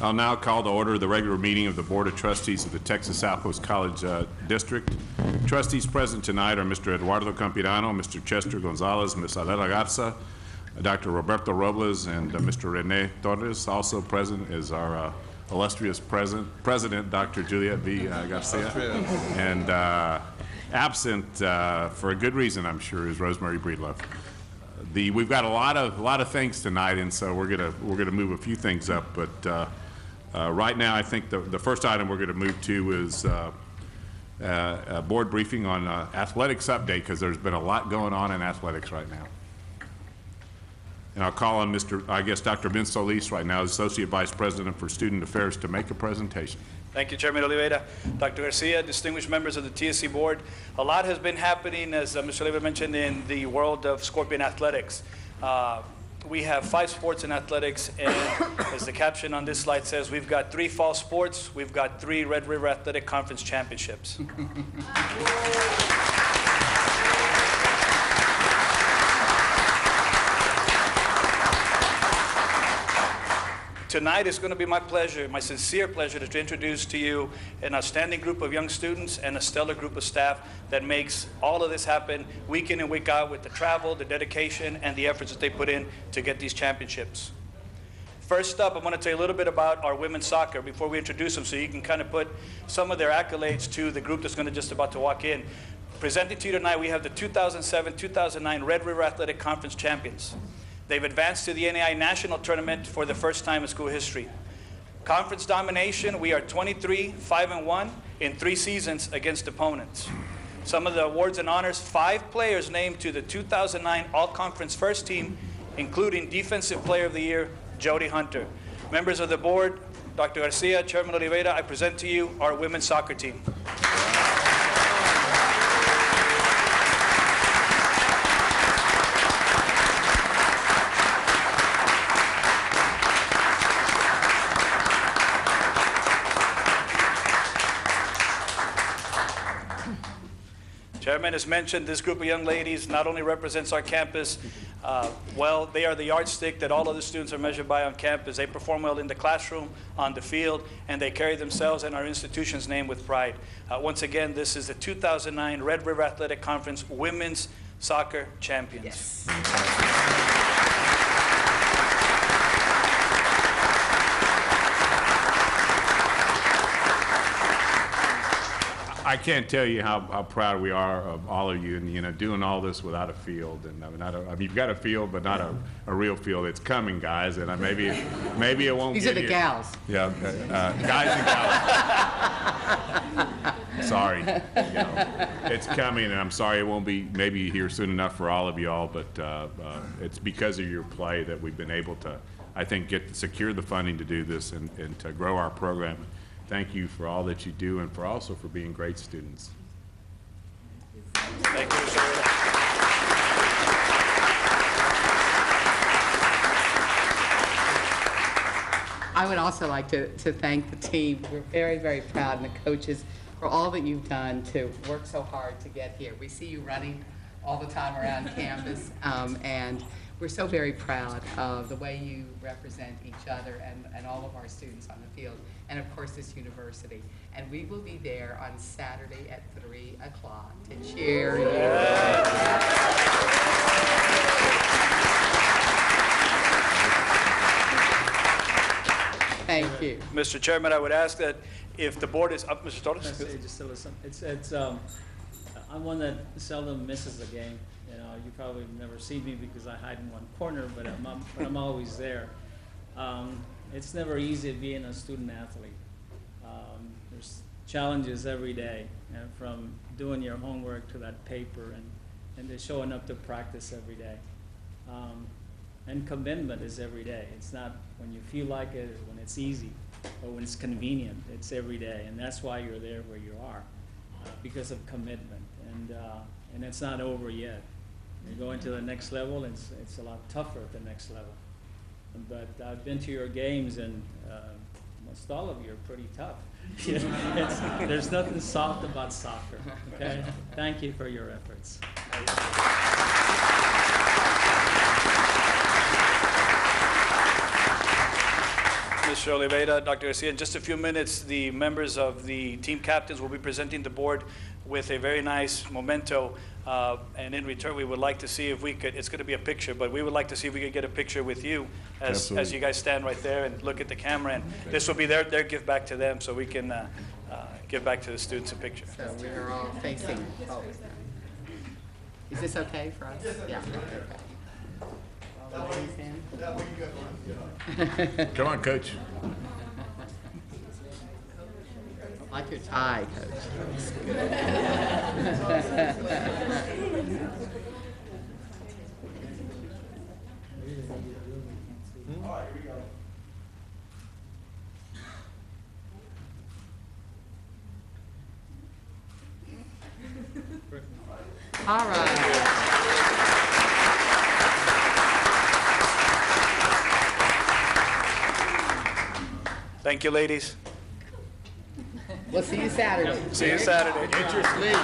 I'll now call to order the regular meeting of the Board of Trustees of the Texas Southmost College District. Trustees present tonight are Mr. Eduardo Campirano, Mr. Chester Gonzalez, Ms. Alela Garza, Dr. Roberto Robles, and Mr. Rene Torres. Also present is our illustrious president, Dr. Juliet V. Garcia. And absent, for a good reason, I'm sure, is Rosemary Breedlove. We've got a lot of things tonight, and so we're gonna move a few things up. But right now, I think the first item we're gonna move to is a board briefing on athletics update, because there's been a lot going on in athletics right now. And I'll call on Dr. Ben Solis right now, Associate Vice President for Student Affairs, to make a presentation. Thank you, Chairman Oliveira. Dr. Garcia, distinguished members of the TSC board, a lot has been happening, as Mr. Oliveira mentioned, in the world of Scorpion athletics. We have 5 sports in athletics, and as the caption on this slide says, we've got 3 fall sports, we've got 3 Red River Athletic Conference championships. Tonight is going to be my pleasure, my sincere pleasure, to introduce to you an outstanding group of young students and a stellar group of staff that makes all of this happen week in and week out, with the travel, the dedication, and the efforts that they put in to get these championships. First up, I want to tell you a little bit about our women's soccer before we introduce them, so you can kind of put some of their accolades to the group that's going to just about to walk in. Presenting to you tonight, we have the 2007-2009 Red River Athletic Conference champions. They've advanced to the NAI National Tournament for the first time in school history. Conference domination, we are 23-5-1 in 3 seasons against opponents. Some of the awards and honors: 5 players named to the 2009 All-Conference First Team, including Defensive Player of the Year, Jody Hunter. Members of the board, Dr. Garcia, Chairman Oliveira, I present to you our women's soccer team. Chairman has mentioned this group of young ladies not only represents our campus well, they are the yardstick that all of the students are measured by on campus. They perform well in the classroom, on the field, and they carry themselves and our institution's name with pride. Once again, this is the 2009 Red River Athletic Conference Women's Soccer Champions. Yes. I can't tell you how proud we are of all of you, and doing all this without a field. And you've got a field, but not a real field. It's coming, guys, and maybe it won't. These are the gals. Yeah, guys and gals. Sorry, it's coming, and I'm sorry it won't be maybe here soon enough for all of y'all. But it's because of your play that we've been able to, I think, secure the funding to do this and to grow our program. Thank you for all that you do, and also for being great students. Thank you, sir. I would also like to thank the team. We're very, very proud, and the coaches, for all that you've done to work so hard to get here. We see you running all the time around campus, and we're so very proud of the way you represent each other and all of our students on the field, and of course this university. And we will be there on Saturday at 3 o'clock to cheer you. Thank you. Mr. Chairman, I would ask that if the board is up, Mr. Torres. Just to listen. I'm one that seldom misses a game. You probably never see me because I hide in one corner, but I'm always there. It's never easy being a student athlete. There's challenges every day, from doing your homework to that paper and to showing up to practice every day. And commitment is every day. It's not when you feel like it, or when it's easy, or when it's convenient. It's every day, and that's why you're there where you are, because of commitment. And it's not over yet. You're going to the next level, and it's a lot tougher at the next level. But I've been to your games, and most all of you are pretty tough. There's nothing soft about soccer. Okay? Thank you for your efforts. Mr. Oliveira, Dr. Garcia. In just a few minutes, the members of the team captains will be presenting the board with a very nice memento. And in return, we would like to see if we could, it's going to be a picture, but we would like to see if we could get a picture with you as you guys stand right there and look at the camera. And this will be their gift back to them, so we can give back to the students a picture. So we're all facing forward. Is this okay for us? Yeah. Okay. Come on, Coach. I like your tie, Coach. That's good. All right. Thank you, ladies. We'll see you Saturday. See you Saturday. Get your sleep.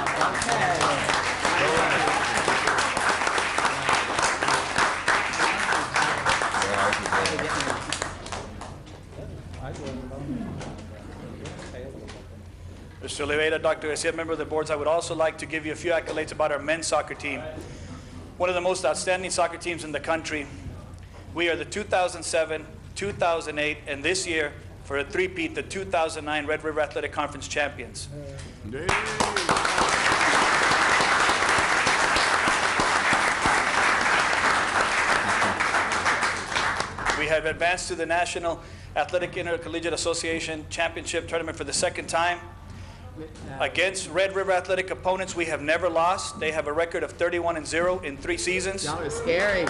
Mr. Oliveira, Dr. Garcia, member of the boards, I would also like to give you a few accolades about our men's soccer team. One of the most outstanding soccer teams in the country. We are the 2007, 2008, and this year, for a three-peat, the 2009 Red River Athletic Conference champions. We have advanced to the National Athletic Intercollegiate Association Championship Tournament for the second time. Against Red River Athletic opponents, we have never lost. They have a record of 31-0 in 3 seasons. Y'all are scary.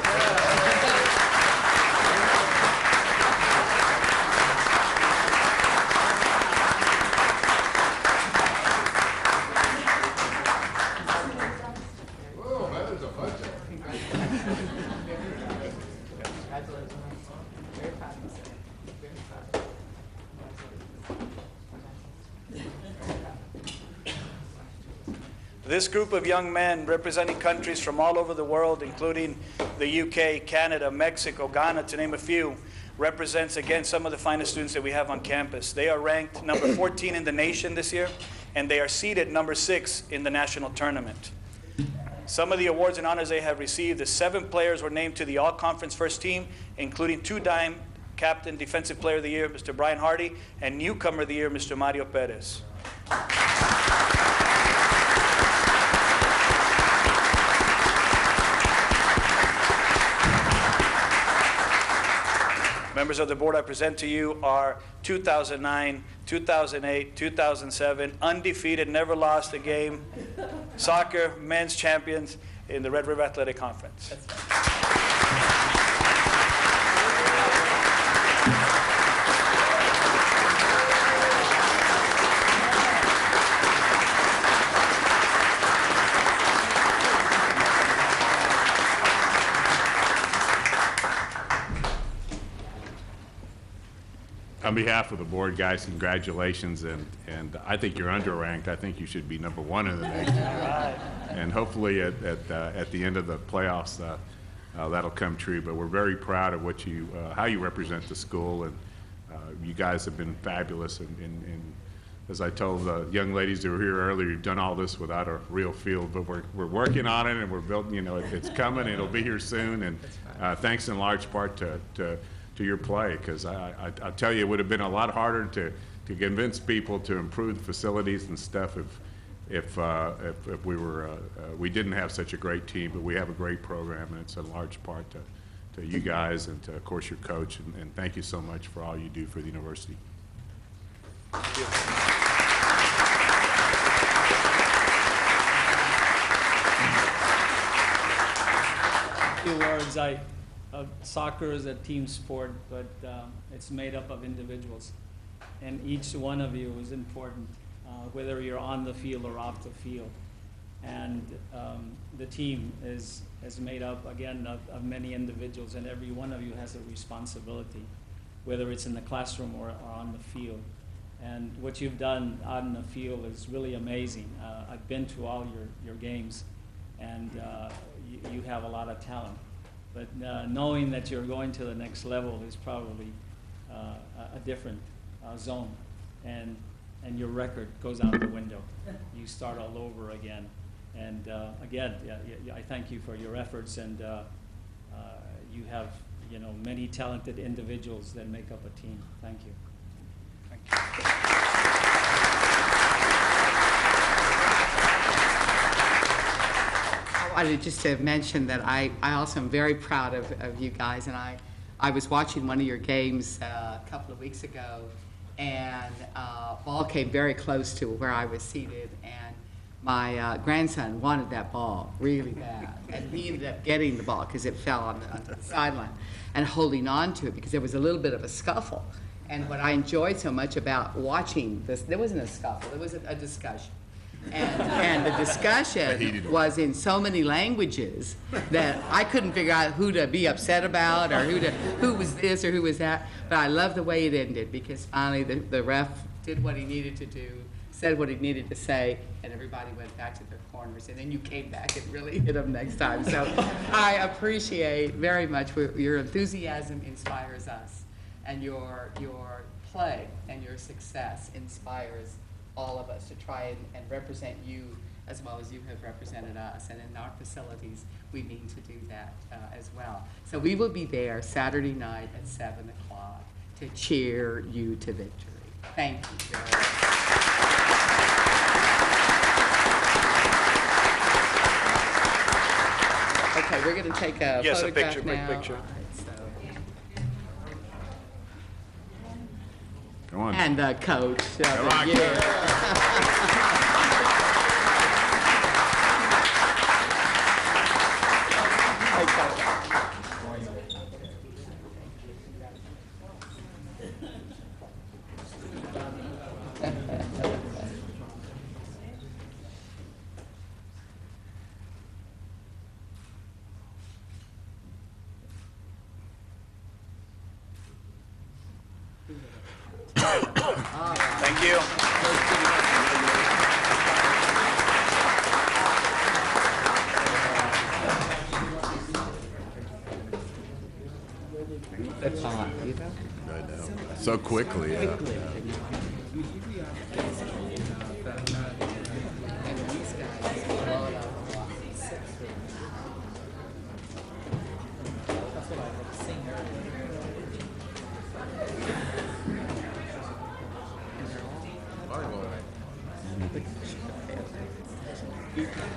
This group of young men representing countries from all over the world, including the UK, Canada, Mexico, Ghana, to name a few, represents, again, some of the finest students that we have on campus. They are ranked number 14 in the nation this year, and they are seeded number 6 in the national tournament. Some of the awards and honors they have received, the 7 players were named to the all-conference first team, including 2-time captain, defensive player of the year, Mr. Brian Hardy, and newcomer of the year, Mr. Mario Perez. Members of the board, I present to you our 2009, 2008, 2007 undefeated, never lost a game soccer men's champions in the Red River Athletic Conference. On behalf of the board, guys, congratulations, and I think you're underranked. I think you should be number 1 in the nation. And hopefully at the end of the playoffs, that'll come true. But we're very proud of what how you represent the school, and you guys have been fabulous. And as I told the young ladies who were here earlier, you've done all this without a real field, but we're working on it, and we're building. You know, it's coming. It'll be here soon, and thanks in large part to your play, because I tell you, it would have been a lot harder to convince people to improve the facilities and stuff if we didn't have such a great team. But we have a great program, and it's in large part to you guys and to, of course, your coach. And thank you so much for all you do for the university. Thank you. Few words. Soccer is a team sport, but it's made up of individuals, and each one of you is important, whether you're on the field or off the field. And the team is made up, again, of many individuals, and every one of you has a responsibility, whether it's in the classroom or on the field. And what you've done out in the field is really amazing. I've been to all your games, and you have a lot of talent. But knowing that you're going to the next level is probably a different zone, and your record goes out the window. You start all over again. And again, I thank you for your efforts, and you have, many talented individuals that make up a team. Thank you. Thank you. I wanted just to mention that I also am very proud of you guys, and I was watching one of your games a couple of weeks ago, and ball came very close to where I was seated, and my grandson wanted that ball really bad, and he ended up getting the ball because it fell onto the sideline, and holding on to it because there was a little bit of a scuffle. And what I enjoyed so much about watching this, there wasn't a scuffle, there was a discussion. And the discussion was in so many languages that I couldn't figure out who to be upset about or who was this or who was that. But I love the way it ended because finally the ref did what he needed to do, said what he needed to say, and everybody went back to their corners. And then you came back and really hit them next time. So I appreciate very much your enthusiasm inspires us, and your play and your success inspires all of us to try and represent you as well as you have represented us. And in our facilities, we mean to do that as well. So we will be there Saturday night at 7 o'clock to cheer you to victory. Thank you, Joe. Okay, we're going to take a photograph a picture, quick now. picture. All right, so. Come on. And the coach of Come the on, year. Hey, Coach. Thank you. That's hot, you know? I know. So quickly. Yeah.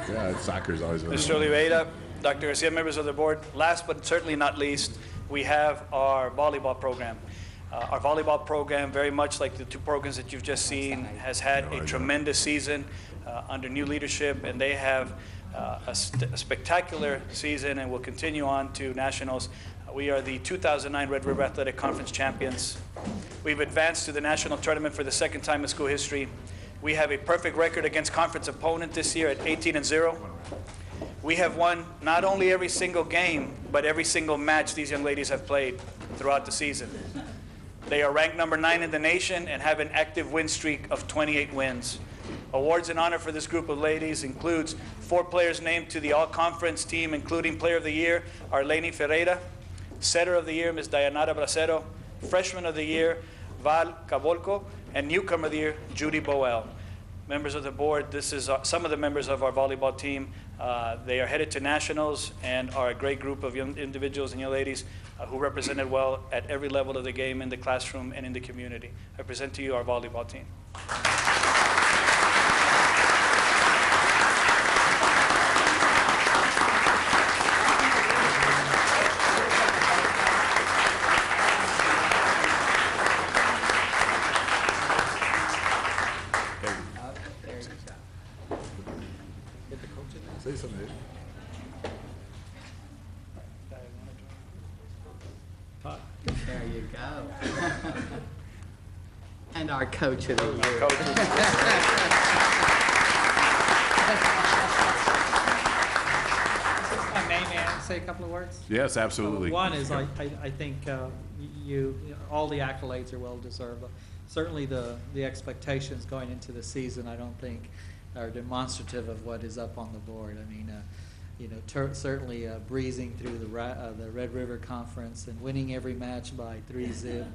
Yeah, soccer's always a Mr. Oliveira, Dr. Garcia, members of the board, last but certainly not least, we have our volleyball program. Our volleyball program, very much like the two programs that you've just seen, has had a tremendous season under new leadership, and they have a spectacular season and will continue on to nationals. We are the 2009 Red River Athletic Conference champions. We've advanced to the national tournament for the second time in school history. We have a perfect record against conference opponent this year at 18-0. We have won not only every single game, but every single match these young ladies have played throughout the season. They are ranked number 9 in the nation and have an active win streak of 28 wins. Awards and honor for this group of ladies includes 4 players named to the all-conference team, including Player of the Year, Arlene Ferreira, Setter of the Year, Ms. Dayanara Bracero, Freshman of the Year, Val Cabolco, and Newcomer of the Year, Judy Boel. Members of the board, this is some of the members of our volleyball team. They are headed to nationals and are a great group of young individuals and young ladies who represented well at every level of the game, in the classroom and in the community. I present to you our volleyball team. Say something. There you go. And our coach of the year. Coaches. If I may say a couple of words? Yes, absolutely. One is I think all the accolades are well deserved. Certainly the expectations going into the season, I don't think are demonstrative of what is up on the board. I mean, certainly breezing through the Red River Conference and winning every match by 3-zip.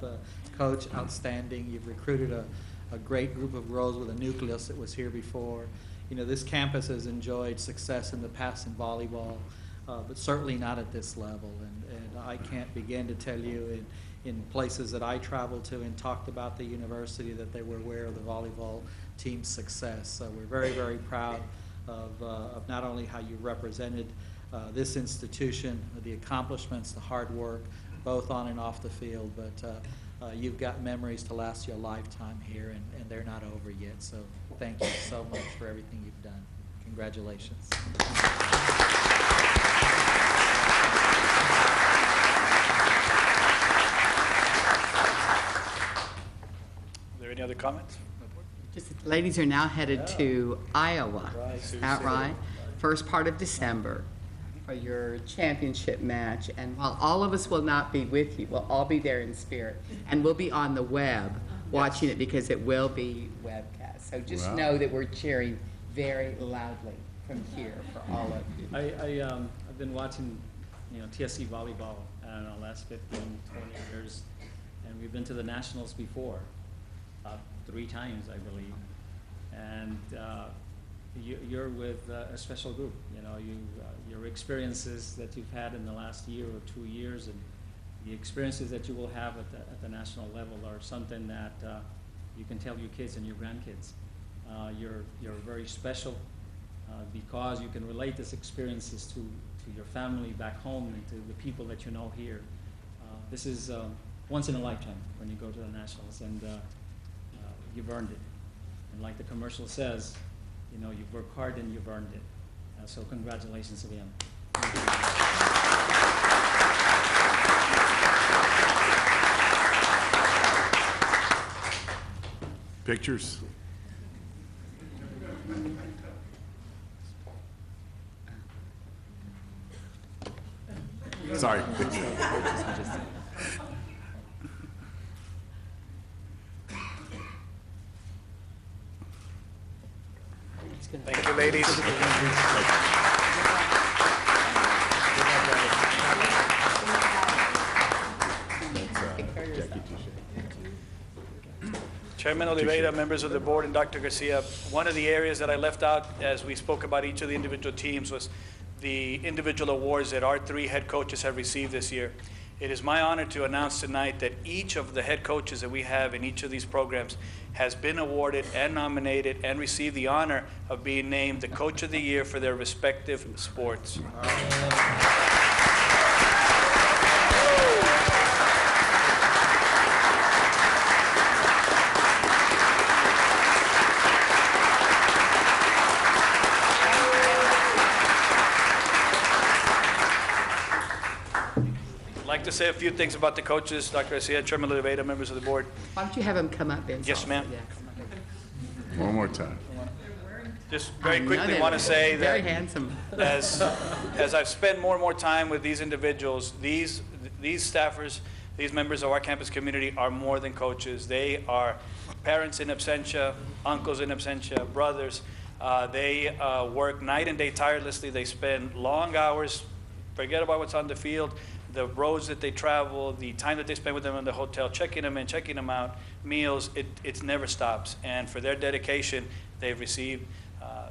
Coach, outstanding. You've recruited a great group of girls with a nucleus that was here before. This campus has enjoyed success in the past in volleyball, but certainly not at this level. And I can't begin to tell you in places that I traveled to and talked about the university that they were aware of the volleyball team's success. So we're very, very proud of not only how you represented this institution, the accomplishments, the hard work, both on and off the field, but you've got memories to last you a lifetime here, and they're not over yet. So thank you so much for everything you've done. Congratulations. Are there any other comments? Just, ladies are now headed to Iowa. Is that right? First part of December for your championship match. And while all of us will not be with you, we'll all be there in spirit. And we'll be on the web watching it because it will be webcast. So just know that we're cheering very loudly from here for all of you. I've been watching, TSC volleyball, I don't know, last 15, 20 years. And we've been to the Nationals before. 3 times, I believe, and you're with a special group. Your experiences that you've had in the last year or 2 years, and the experiences that you will have at the national level are something that you can tell your kids and your grandkids. You're very special because you can relate these experiences to your family back home and to the people that you know here. This is once in a lifetime when you go to the Nationals, and you've earned it. And like the commercial says, you've worked hard and you've earned it. So congratulations again. Pictures? Sorry. Thank you, ladies. Chairman Oliveira, members of the board, and Dr. Garcia, one of the areas that I left out as we spoke about each of the individual teams was the individual awards that our 3 head coaches have received this year. It is my honor to announce tonight that each of the head coaches that we have in each of these programs has been awarded and nominated and received the honor of being named the Coach of the Year for their respective sports. I'd like to say a few things about the coaches, Dr. Garcia, Chairman Oliveira, members of the board. Why don't you have them come up, Ben? Yes, ma'am. One more time. Just very quickly want to say very that handsome. as I've spent more and more time with these individuals, these staffers, these members of our campus community are more than coaches. They are parents in absentia, uncles in absentia, brothers. They work night and day tirelessly. They spend long hours, forget about what's on the field, the roads that they travel, the time that they spend with them in the hotel, checking them in, checking them out, meals, it never stops. And for their dedication, they've received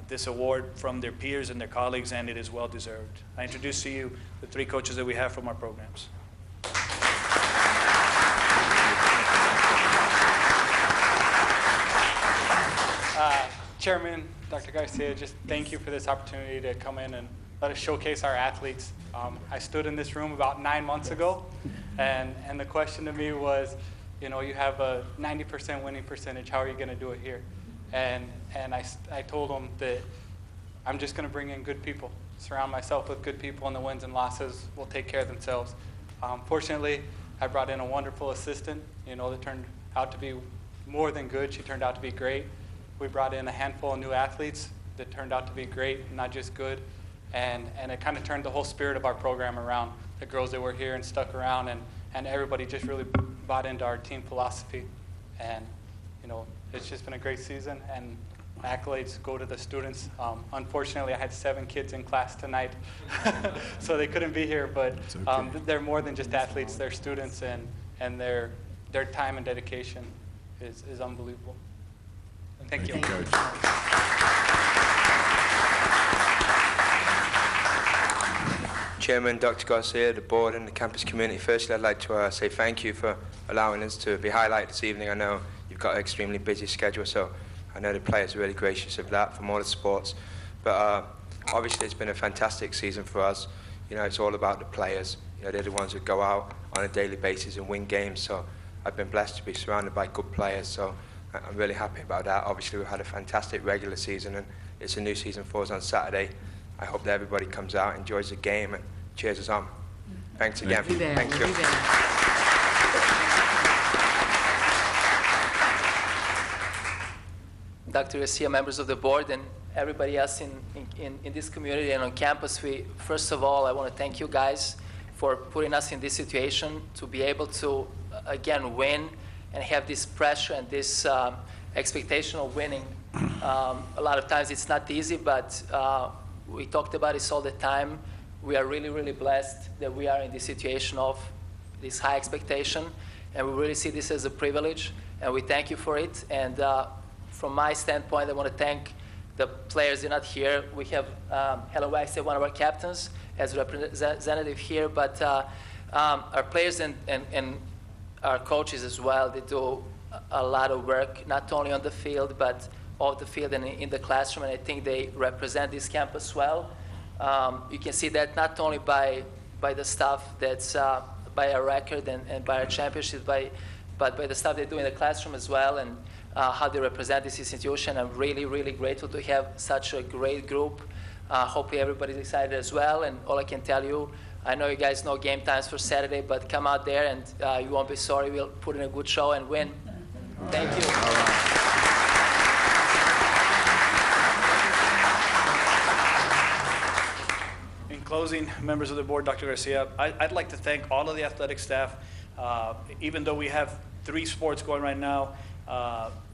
this award from their peers and their colleagues, and it is well deserved. I introduce to you the 3 coaches that we have from our programs. Chairman, Dr. Garcia, just thank you for this opportunity to come in and let us showcase our athletes. I stood in this room about 9 months ago, and the question to me was, you have a 90% winning percentage, how are you going to do it here? And I told them that I'm just going to bring in good people, surround myself with good people, and the wins and losses will take care of themselves. Fortunately, I brought in a wonderful assistant, that turned out to be more than good. She turned out to be great. We brought in a handful of new athletes that turned out to be great, not just good. And it kind of turned the whole spirit of our program around. The girls that were here and stuck around, and everybody just really bought into our team philosophy. And, it's just been a great season, and accolades go to the students. Unfortunately, I had 7 kids in class tonight, so they couldn't be here, but they're more than just athletes, they're students, and their time and dedication is unbelievable. Thank you. Coach. Chairman, Dr. Garcia, the board, and the campus community. Firstly, I'd like to say thank you for allowing us to be highlighted this evening. I know you've got an extremely busy schedule, so I know the players are really gracious of that from all the sports. But obviously, it's been a fantastic season for us. You know, it's all about the players. You know, they're the ones who go out on a daily basis and win games. So I've been blessed to be surrounded by good players. So I'm really happy about that. Obviously, we've had a fantastic regular season, and it's a new season for us on Saturday. I hope that everybody comes out, enjoys the game, and cheers us on. Thanks again. Thank you. Dr. Garcia, members of the board, and everybody else in this community and on campus, first of all, I want to thank you guys for putting us in this situation to be able to, again, win and have this pressure and this expectation of winning. A lot of times it's not easy, but we talked about this all the time. We are really, really blessed that we are in this situation of this high expectation, and we really see this as a privilege, and we thank you for it. And from my standpoint, I want to thank the players. They're not here. We have Helen Waxy, one of our captains, as representative here, but our players and our coaches as well, they do a lot of work, not only on the field, but off the field and in the classroom, and I think they represent this campus well. You can see that not only by the stuff that's by our record and by our championship, but by the stuff they do in the classroom as well, and how they represent this institution. I'm really, really grateful to have such a great group. Hopefully everybody's excited as well, and all I can tell you, I know you guys know game times for Saturday, but come out there and you won't be sorry. We'll put in a good show and win. Thank you. All right. In closing, members of the board, Dr. Garcia, I'd like to thank all of the athletic staff. Even though we have 3 sports going right now,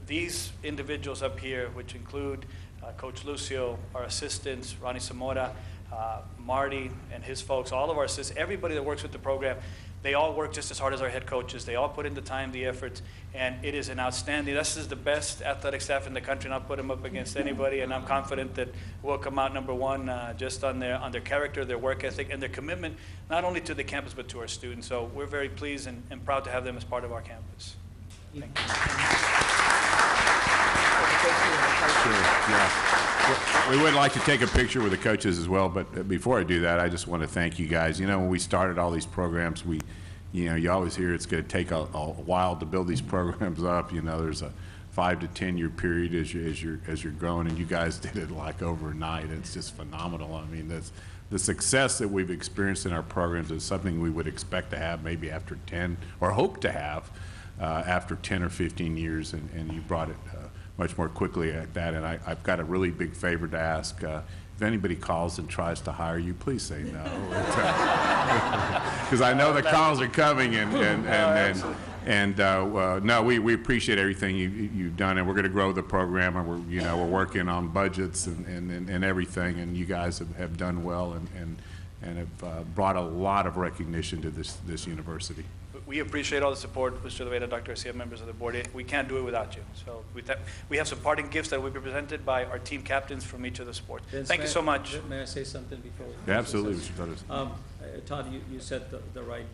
these individuals up here, which include Coach Lucio, our assistants, Ronnie Zamora, Marty and his folks, all of our assistants, everybody that works with the program, they all work just as hard as our head coaches. They all put in the time, the effort, and it is an outstanding, this is the best athletic staff in the country, and I'll put them up against anybody, and I'm confident that we'll come out number 1 just on their character, their work ethic, and their commitment, not only to the campus, but to our students. So we're very pleased and proud to have them as part of our campus. Thank you. Sure, yeah. We would like to take a picture with the coaches as well, but before I do that, I just want to thank you guys. You know, when we started all these programs, you always hear it's going to take a while to build these programs up. You know, there's a 5 to 10 year period as you're growing, and you guys did it like overnight. It's just phenomenal. I mean, the success that we've experienced in our programs is something we would expect to have maybe after 10, or hope to have after 10 or 15 years, and you brought it much more quickly at that. And I've got a really big favor to ask. If anybody calls and tries to hire you, please say no. Because I know the calls are coming, no, we appreciate everything you've done, and we're going to grow the program, and we're working on budgets and everything, and you guys have done well and have brought a lot of recognition to this university. We appreciate all the support, Mr. Leveda, Dr. Garcia, members of the board. We can't do it without you. So we have some parting gifts that will be presented by our team captains from each of the sports. Thank you so much. May I say something before? Yeah, absolutely, Mr. Torres. Todd, you said the right,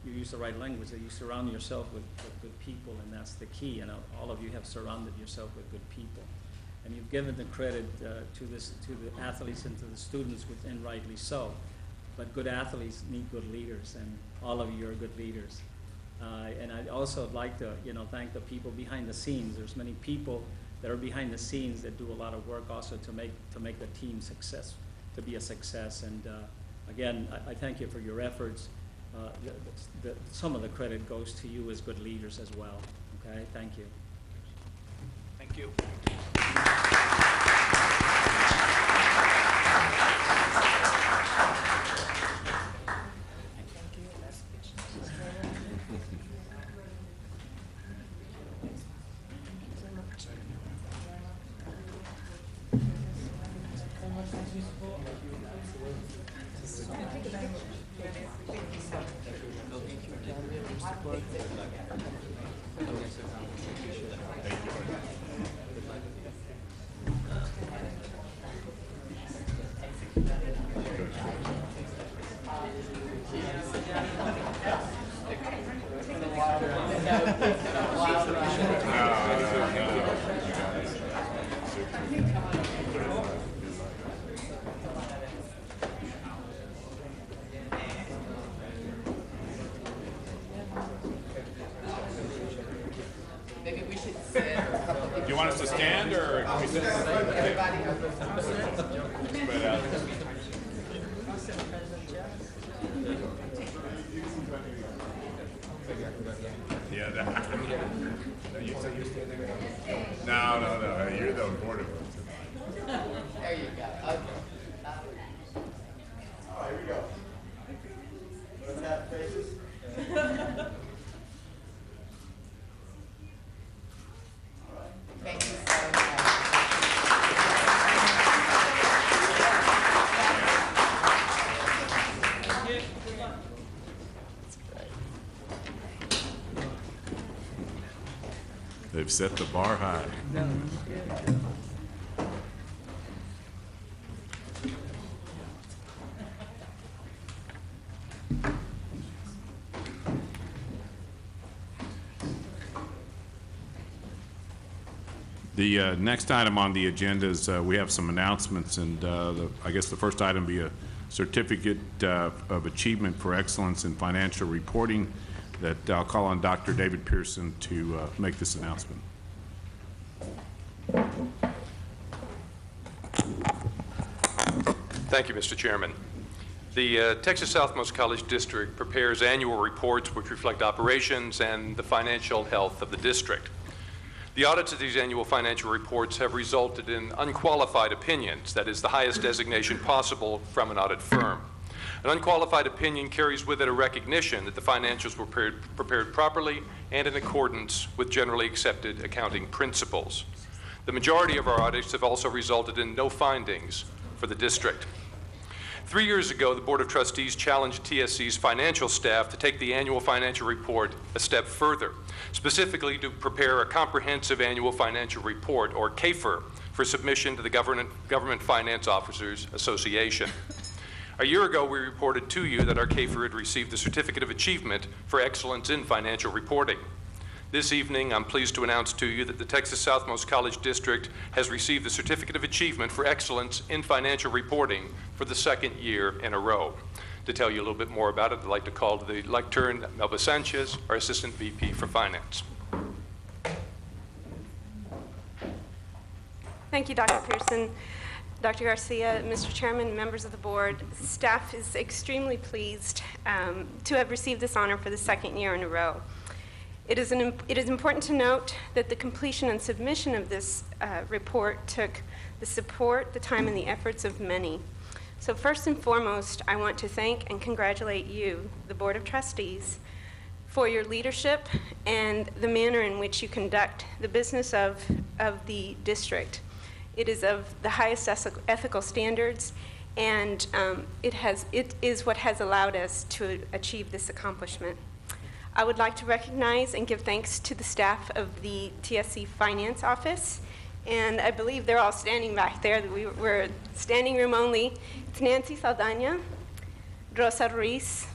you used the right language, that you surround yourself with good people, and that's the key. And all of you have surrounded yourself with good people. And you've given the credit to the athletes and to the students, and rightly so. But good athletes need good leaders, and all of you are good leaders. And I'd also like to, thank the people behind the scenes. There's many people that are behind the scenes that do a lot of work also to make the team to be a success. And again, I thank you for your efforts. Some of the credit goes to you as good leaders as well. Okay, thank you. Thank you. Maybe we should sit. Do you want us to stand, or can we sit? Everybody. Spread out. Yeah. No. You're the important one. There you go. Okay. All right, here we go. Let's have faces. Thank you so much. They've set the bar high. The next item on the agenda is we have some announcements, and I guess the first item be a certificate of achievement for excellence in financial reporting that I'll call on Dr. David Pearson to make this announcement. Thank you, Mr. Chairman. The Texas Southmost College District prepares annual reports which reflect operations and the financial health of the district. The audits of these annual financial reports have resulted in unqualified opinions, that is, the highest designation possible from an audit firm. An unqualified opinion carries with it a recognition that the financials were prepared properly and in accordance with generally accepted accounting principles. The majority of our audits have also resulted in no findings for the district. 3 years ago, the Board of Trustees challenged TSC's financial staff to take the annual financial report a step further, specifically to prepare a comprehensive annual financial report, or CAFR, for submission to the Government Finance Officers Association. A year ago, we reported to you that our CAFR had received the Certificate of Achievement for Excellence in Financial Reporting. This evening, I'm pleased to announce to you that the Texas Southmost College District has received the Certificate of Achievement for Excellence in Financial Reporting for the second year in a row. To tell you a little bit more about it, I'd like to call to the lectern Melba Sanchez, our Assistant VP for Finance. Thank you, Dr. Pearson. Dr. Garcia, Mr. Chairman, members of the board, staff is extremely pleased to have received this honor for the second year in a row. It is important to note that the completion and submission of this report took the support, the time, and the efforts of many. So first and foremost, I want to thank and congratulate you, the Board of Trustees, for your leadership and the manner in which you conduct the business of the district. It is of the highest ethical standards, and it is what has allowed us to achieve this accomplishment. I would like to recognize and give thanks to the staff of the TSC Finance Office, and I believe they're all standing back there. We're standing room only. It's Nancy Saldana, Rosa Ruiz,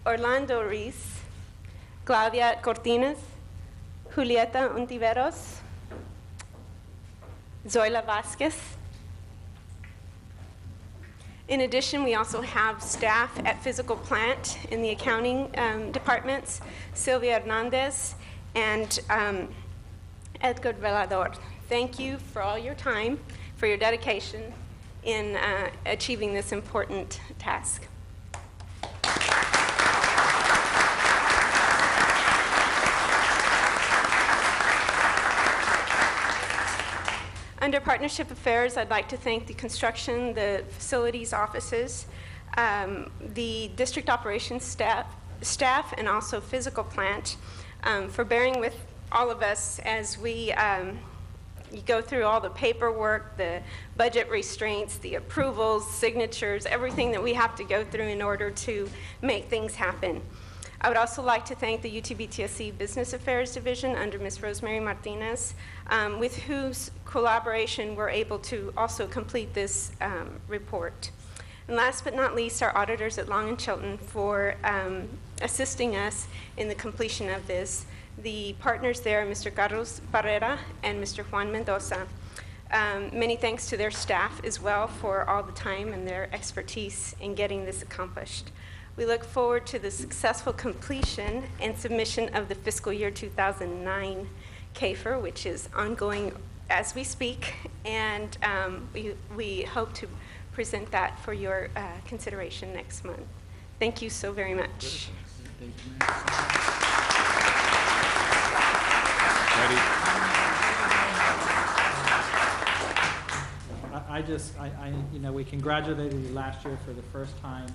Orlando Ruiz, Claudia Cortines, Julieta Untiveros, Zoila Vasquez. In addition, we also have staff at physical plant in the accounting departments, Sylvia Hernandez and Edgar Velador. Thank you for all your time, for your dedication in achieving this important task. Under Partnership Affairs, I'd like to thank the construction, the facilities offices, the district operations staff, and also physical plant for bearing with all of us as we You go through all the paperwork, the budget restraints, the approvals, signatures, everything that we have to go through in order to make things happen. I would also like to thank the UTB TSC Business Affairs Division under Ms. Rosemary Martinez, with whose collaboration we're able to also complete this report. And last but not least, our auditors at Long & Chilton for assisting us in the completion of this. The partners there are Mr. Carlos Barrera and Mr. Juan Mendoza. Many thanks to their staff as well for all the time and their expertise in getting this accomplished. We look forward to the successful completion and submission of the fiscal year 2009 CAFR, which is ongoing as we speak, and we hope to present that for your consideration next month. Thank you so very much. We congratulated you last year for the first time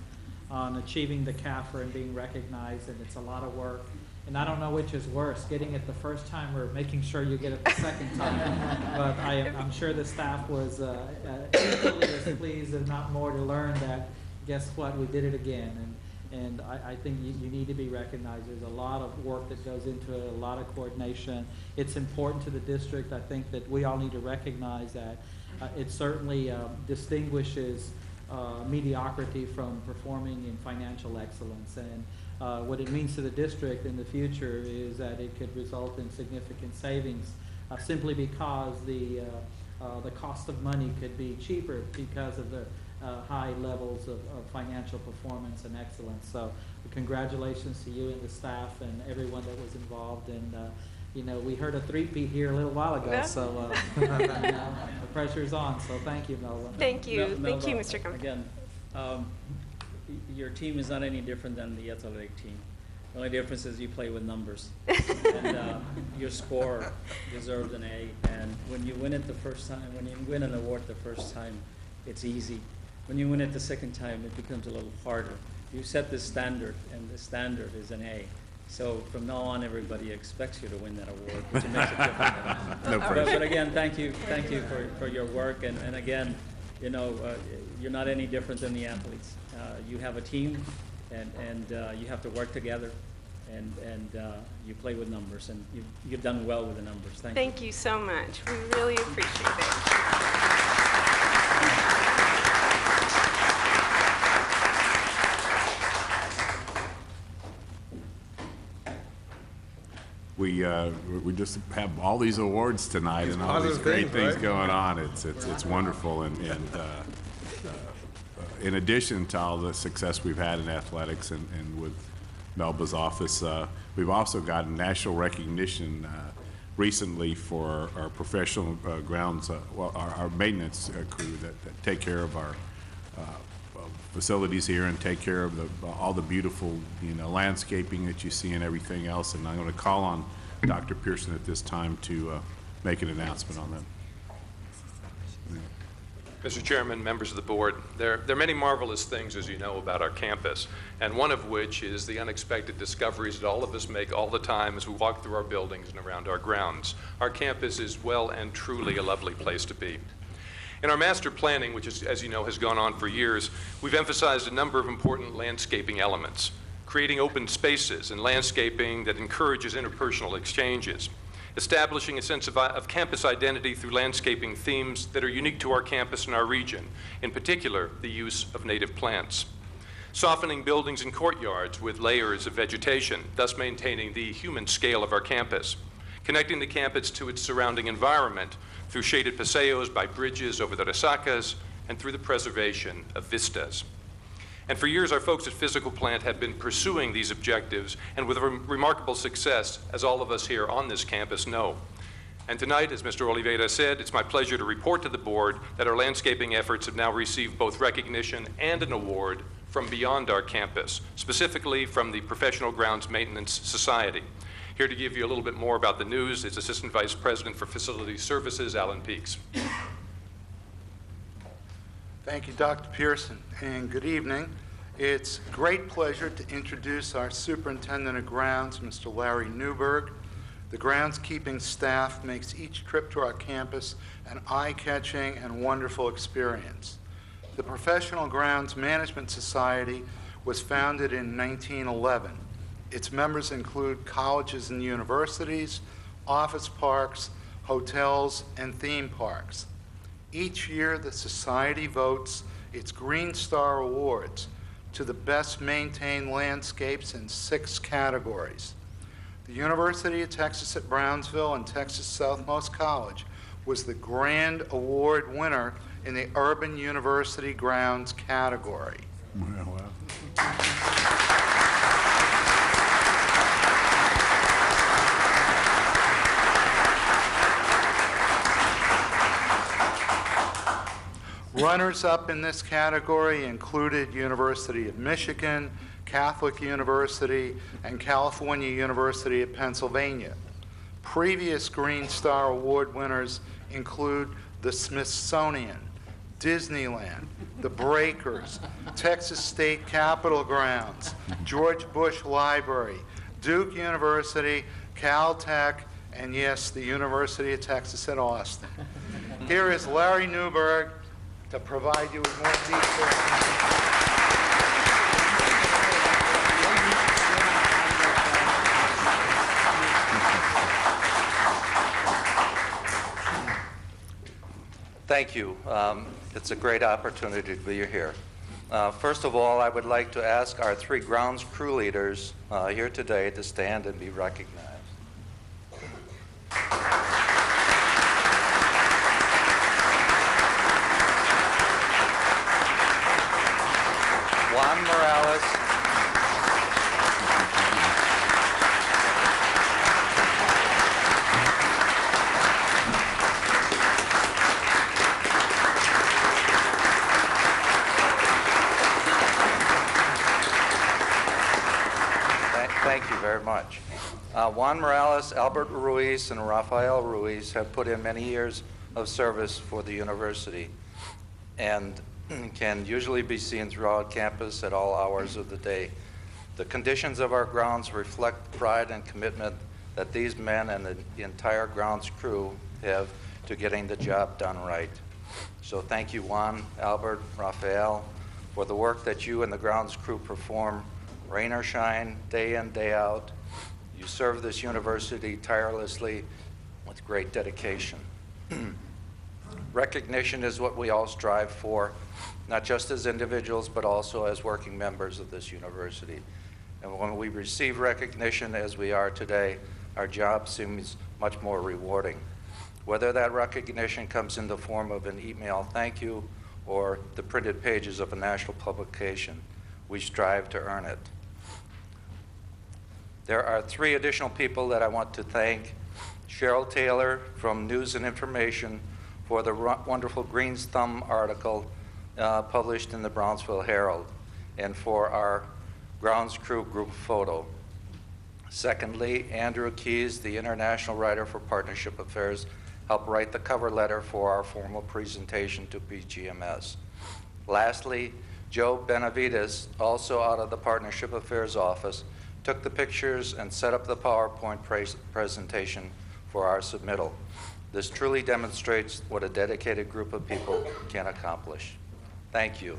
on achieving the CAFR and being recognized, and it's a lot of work. And I don't know which is worse, getting it the first time or making sure you get it the second time. But I'm sure the staff was equally as pleased, if not more, to learn that, guess what, we did it again. And I think you need to be recognized. There's a lot of work that goes into it, a lot of coordination. It's important to the district. I think that we all need to recognize that. It certainly distinguishes mediocrity from performing in financial excellence. And what it means to the district in the future is that it could result in significant savings simply because the cost of money could be cheaper because of the high levels of financial performance and excellence. So congratulations to you and the staff and everyone that was involved. And we heard a three-peat here a little while ago, so the pressure's on. So thank you, Melba. Thank you. Thank you, Mr. Gump. Again, your team is not any different than the athletic team. The only difference is you play with numbers. And your score deserved an A. And when you win it the first time, when you win an award the first time, it's easy. When you win it the second time, it becomes a little harder. You set the standard, and the standard is an A. So from now on, everybody expects you to win that award, which makes it different. No pressure. But again, thank you for your work. And again, you're not any different than the athletes. You have a team, and you have to work together, and you play with numbers, and you've done well with the numbers. Thank you. Thank you so much. We really appreciate it. We just have all these awards tonight and all these great things going on. It's wonderful, and in addition to all the success we've had in athletics and with Melba's office, we've also gotten national recognition recently for our professional grounds, our maintenance crew that take care of our facilities here and take care of all the beautiful landscaping that you see and everything else. And I'm going to call on Dr. Pearson at this time to make an announcement on that. Mr. Chairman, members of the board, there are many marvelous things, as you know, about our campus, and one of which is the unexpected discoveries that all of us make all the time as we walk through our buildings and around our grounds. Our campus is well and truly a lovely place to be. In our master planning, which is, as you know, has gone on for years, we've emphasized a number of important landscaping elements, creating open spaces and landscaping that encourages interpersonal exchanges, establishing a sense of campus identity through landscaping themes that are unique to our campus and our region, in particular, the use of native plants, softening buildings and courtyards with layers of vegetation, thus maintaining the human scale of our campus, connecting the campus to its surrounding environment through shaded paseos by bridges over the resacas and through the preservation of vistas. And for years, our folks at Physical Plant have been pursuing these objectives, and with remarkable success, as all of us here on this campus know. And tonight, as Mr. Oliveira said, it's my pleasure to report to the board that our landscaping efforts have now received both recognition and an award from beyond our campus, specifically from the Professional Grounds Maintenance Society. Here to give you a little bit more about the news is Assistant Vice President for Facility Services, Alan Peaks. Thank you, Dr. Pearson, and good evening. It's a great pleasure to introduce our Superintendent of Grounds, Mr. Larry Newberg. The groundskeeping staff makes each trip to our campus an eye-catching and wonderful experience. The Professional Grounds Management Society was founded in 1911. Its members include colleges and universities, office parks, hotels, and theme parks. Each year, the Society votes its Green Star Awards to the best maintained landscapes in 6 categories. The University of Texas at Brownsville and Texas Southmost College was the grand award winner in the Urban University Grounds category. Wow. Runners-up in this category included University of Michigan, Catholic University, and California University of Pennsylvania. Previous Green Star Award winners include the Smithsonian, Disneyland, the Breakers, Texas State Capitol Grounds, George Bush Library, Duke University, Caltech, and yes, the University of Texas at Austin. Here is Larry Newberg to provide you with more details. Thank you. It's a great opportunity to be here. First of all, I would like to ask our 3 grounds crew leaders here today to stand and be recognized. Juan Morales. Thank you very much. Juan Morales, Albert Ruiz, and Rafael Ruiz have put in many years of service for the university and can usually be seen throughout campus at all hours of the day. The conditions of our grounds reflect the pride and commitment that these men and the entire grounds crew have to getting the job done right. So thank you, Juan, Albert, Rafael, for the work that you and the grounds crew perform, rain or shine, day in, day out. You serve this university tirelessly with great dedication. Recognition is what we all strive for, not just as individuals, but also as working members of this university. And when we receive recognition as we are today, our job seems much more rewarding. Whether that recognition comes in the form of an email thank you or the printed pages of a national publication, we strive to earn it. There are 3 additional people that I want to thank. Cheryl Taylor from News and Information for the wonderful Green's Thumb article published in the Brownsville Herald, and for our grounds crew group photo. Secondly, Andrew Keyes, the international writer for Partnership Affairs, helped write the cover letter for our formal presentation to PGMS. Lastly, Joe Benavides, also out of the Partnership Affairs office, took the pictures and set up the PowerPoint presentation for our submittal. This truly demonstrates what a dedicated group of people can accomplish. Thank you.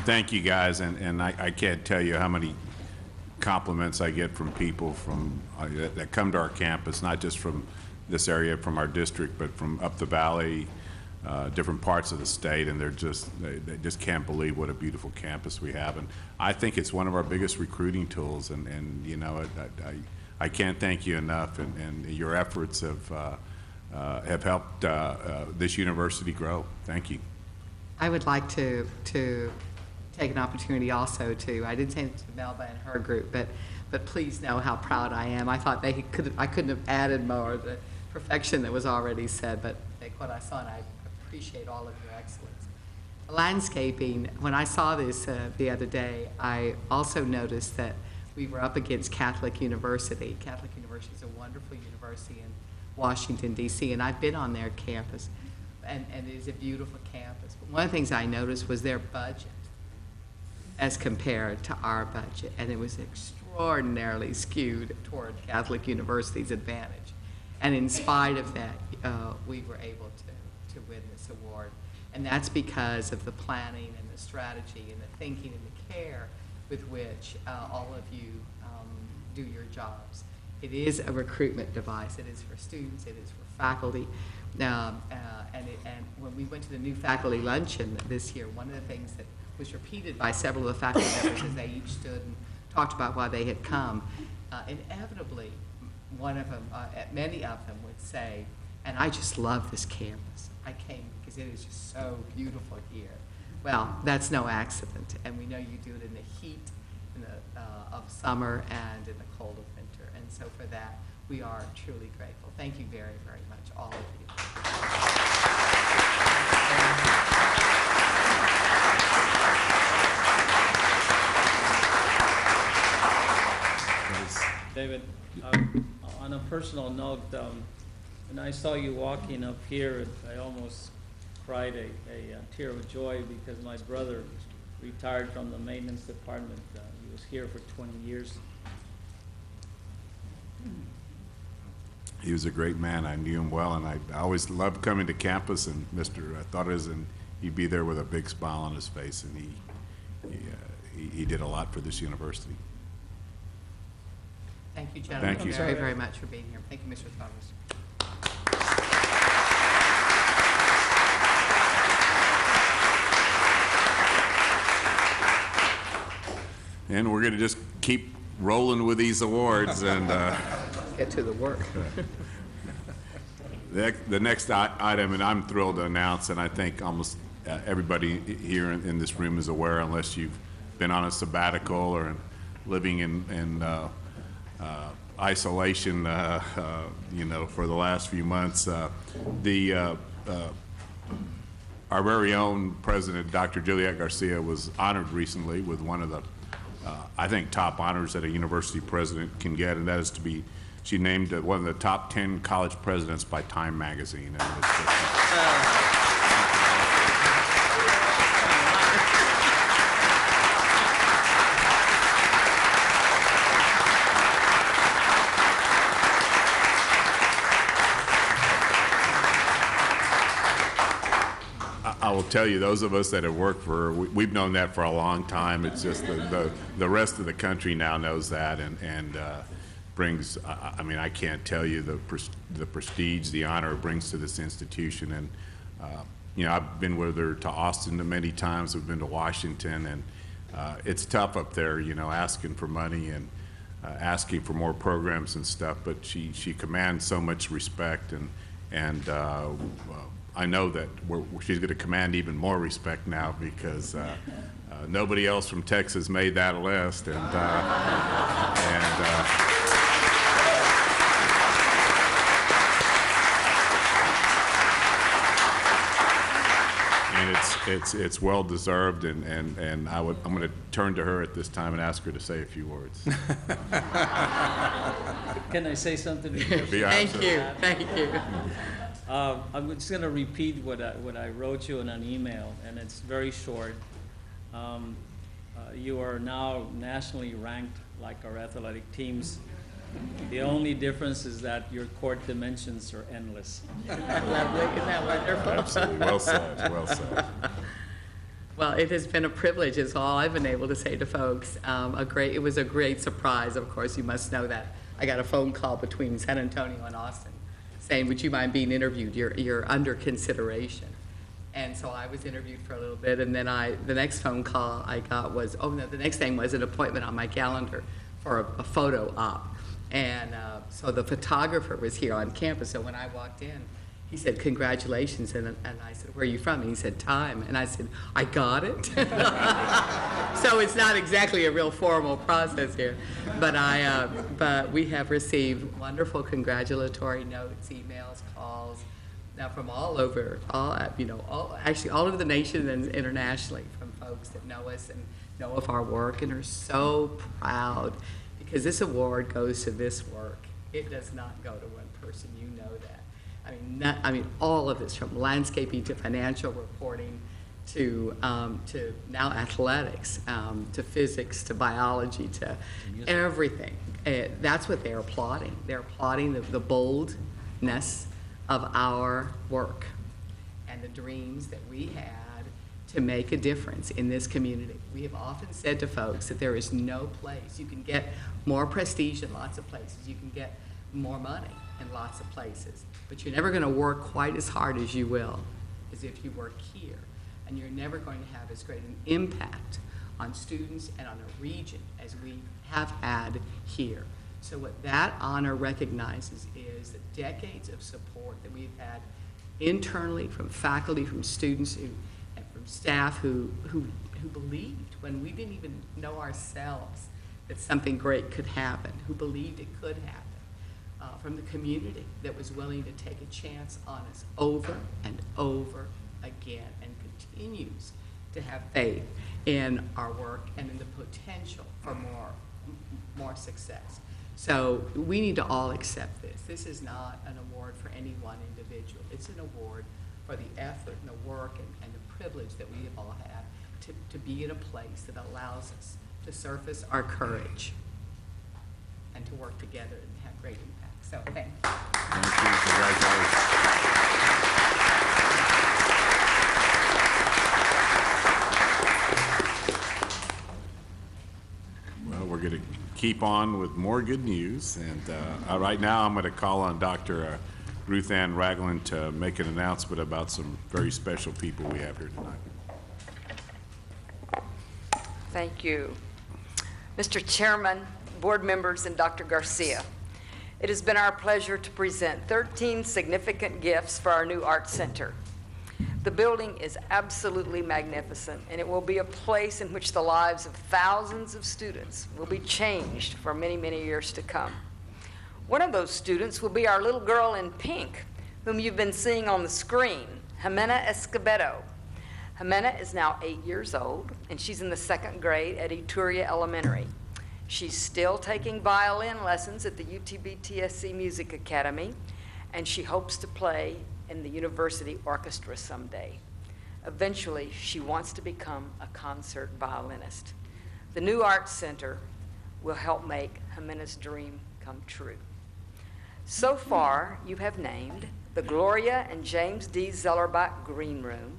Thank you, guys, and I can't tell you how many compliments I get from people from that come to our campus, not just from this area, from our district, but from up the valley, different parts of the state, and they just can't believe what a beautiful campus we have. And I think it's one of our biggest recruiting tools, and you know, I can't thank you enough, and your efforts have helped this university grow. Thank you. I would like to take an opportunity also to, I didn't say it to Melba and her group, but please know how proud I am. I thought I couldn't have added more, the perfection that was already said, but take what I saw, and I appreciate all of your excellence. Landscaping, when I saw this the other day, I also noticed that we were up against Catholic University. Catholic University is a wonderful university in Washington, D.C., and I've been on their campus, and it is a beautiful campus. But one of the things I noticed was their budget as compared to our budget, and it was extraordinarily skewed toward Catholic University's advantage. And in spite of that, we were able to win this award. And that's because of the planning and the strategy and the thinking and the care with which all of you do your jobs. It is a recruitment device. It is for students. It is for faculty. And when we went to the new faculty luncheon this year, one of the things that was repeated by several of the faculty members as they each stood and talked about why they had come, inevitably, one of them, many of them would say, and I just love this campus. I came because it is just so beautiful here. Well, that's no accident, and we know you do it in the heat of summer and in the cold of winter, and so for that, we are truly grateful. Thank you very, very much, all of you. David, on a personal note, when I saw you walking up here, I almost cried a tear of joy because my brother retired from the maintenance department. He was here for 20 years. He was a great man. I knew him well, and I always loved coming to campus, and Mr. Torres, and he'd be there with a big smile on his face, and he did a lot for this university. Thank you, gentlemen. Thank you. Very, very much for being here. Thank you, Mr. Thomas. And we're going to just keep rolling with these awards and get to the work. The next item, and I'm thrilled to announce, and I think almost everybody here in this room is aware, unless you've been on a sabbatical or living in isolation, for the last few months. Our very own president, Dr. Juliet Garcia, was honored recently with one of the, I think, top honors that a university president can get, and that is to be, she named one of the top 10 college presidents by Time magazine. And it's just, I will tell you, those of us that have worked for her, we've known that for a long time. It's just the rest of the country now knows that, and brings, I mean, I can't tell you the prestige, the honor it brings to this institution. And, I've been with her to Austin many times. We've been to Washington, and it's tough up there, asking for money and asking for more programs and stuff, but she commands so much respect, and I know that she's going to command even more respect now because nobody else from Texas made that list, and it's well deserved, and I'm going to turn to her at this time and ask her to say a few words. Can I say something? Thank you. I'm just going to repeat what I wrote you in an email, and it's very short. You are now nationally ranked like our athletic teams. The only difference is that your court dimensions are endless. Isn't that lovely? Isn't that wonderful? Absolutely. Well said. Well said. Well, it has been a privilege, is all I've been able to say to folks. It was a great surprise. Of course, you must know that. I got a phone call between San Antonio and Austin saying, would you mind being interviewed? You're under consideration. And so I was interviewed for a little bit, and then the next phone call I got was, the next thing was an appointment on my calendar for a photo op. And so the photographer was here on campus, so when I walked in, he said, congratulations, and I said, where are you from? And he said, Time. And I said, I got it. So it's not exactly a real formal process here, but we have received wonderful congratulatory notes, emails, calls, now from all over, actually all over the nation and internationally, from folks that know us and know of our work and are so proud because this award goes to this work. It does not go to one person, you know that. I mean, all of this, from landscaping to financial reporting to now athletics, to physics, to biology, to everything. That's what they're applauding. They're applauding the boldness of our work and the dreams that we had to make a difference in this community. We have often said to folks that there is no place. You can get more prestige in lots of places. You can get more money in lots of places. But you're never going to work quite as hard as you will as if you work here. And you're never going to have as great an impact on students and on a region as we have had here. So what that honor recognizes is the decades of support that we've had internally from faculty, from students, and from staff who believed when we didn't even know ourselves that something great could happen, who believed it could happen, from the community that was willing to take a chance on us over and over again, and continues to have faith in our work and in the potential for more success. So we need to all accept this. This is not an award for any one individual. It's an award for the effort and the work and the privilege that we have all had to be in a place that allows us to surface our courage and to work together and have great impact. So thank you. Thank you. Congratulations. Well, we're going to keep on with more good news. And right now I'm going to call on Dr. Ruth Ann Ragland to make an announcement about some very special people we have here tonight. Thank you. Mr. Chairman, board members, and Dr. Garcia, it has been our pleasure to present 13 significant gifts for our new Arts Center. The building is absolutely magnificent, and it will be a place in which the lives of thousands of students will be changed for many, many years to come. One of those students will be our little girl in pink, whom you've been seeing on the screen, Jimena Escobedo. Jimena is now 8 years old, and she's in the 2nd grade at Ituria Elementary. She's still taking violin lessons at the UTB TSC Music Academy, and she hopes to play in the university orchestra someday. Eventually, she wants to become a concert violinist. The new Arts Center will help make Jimena's dream come true. So far, you have named the Gloria and James D. Zellerbach Green Room,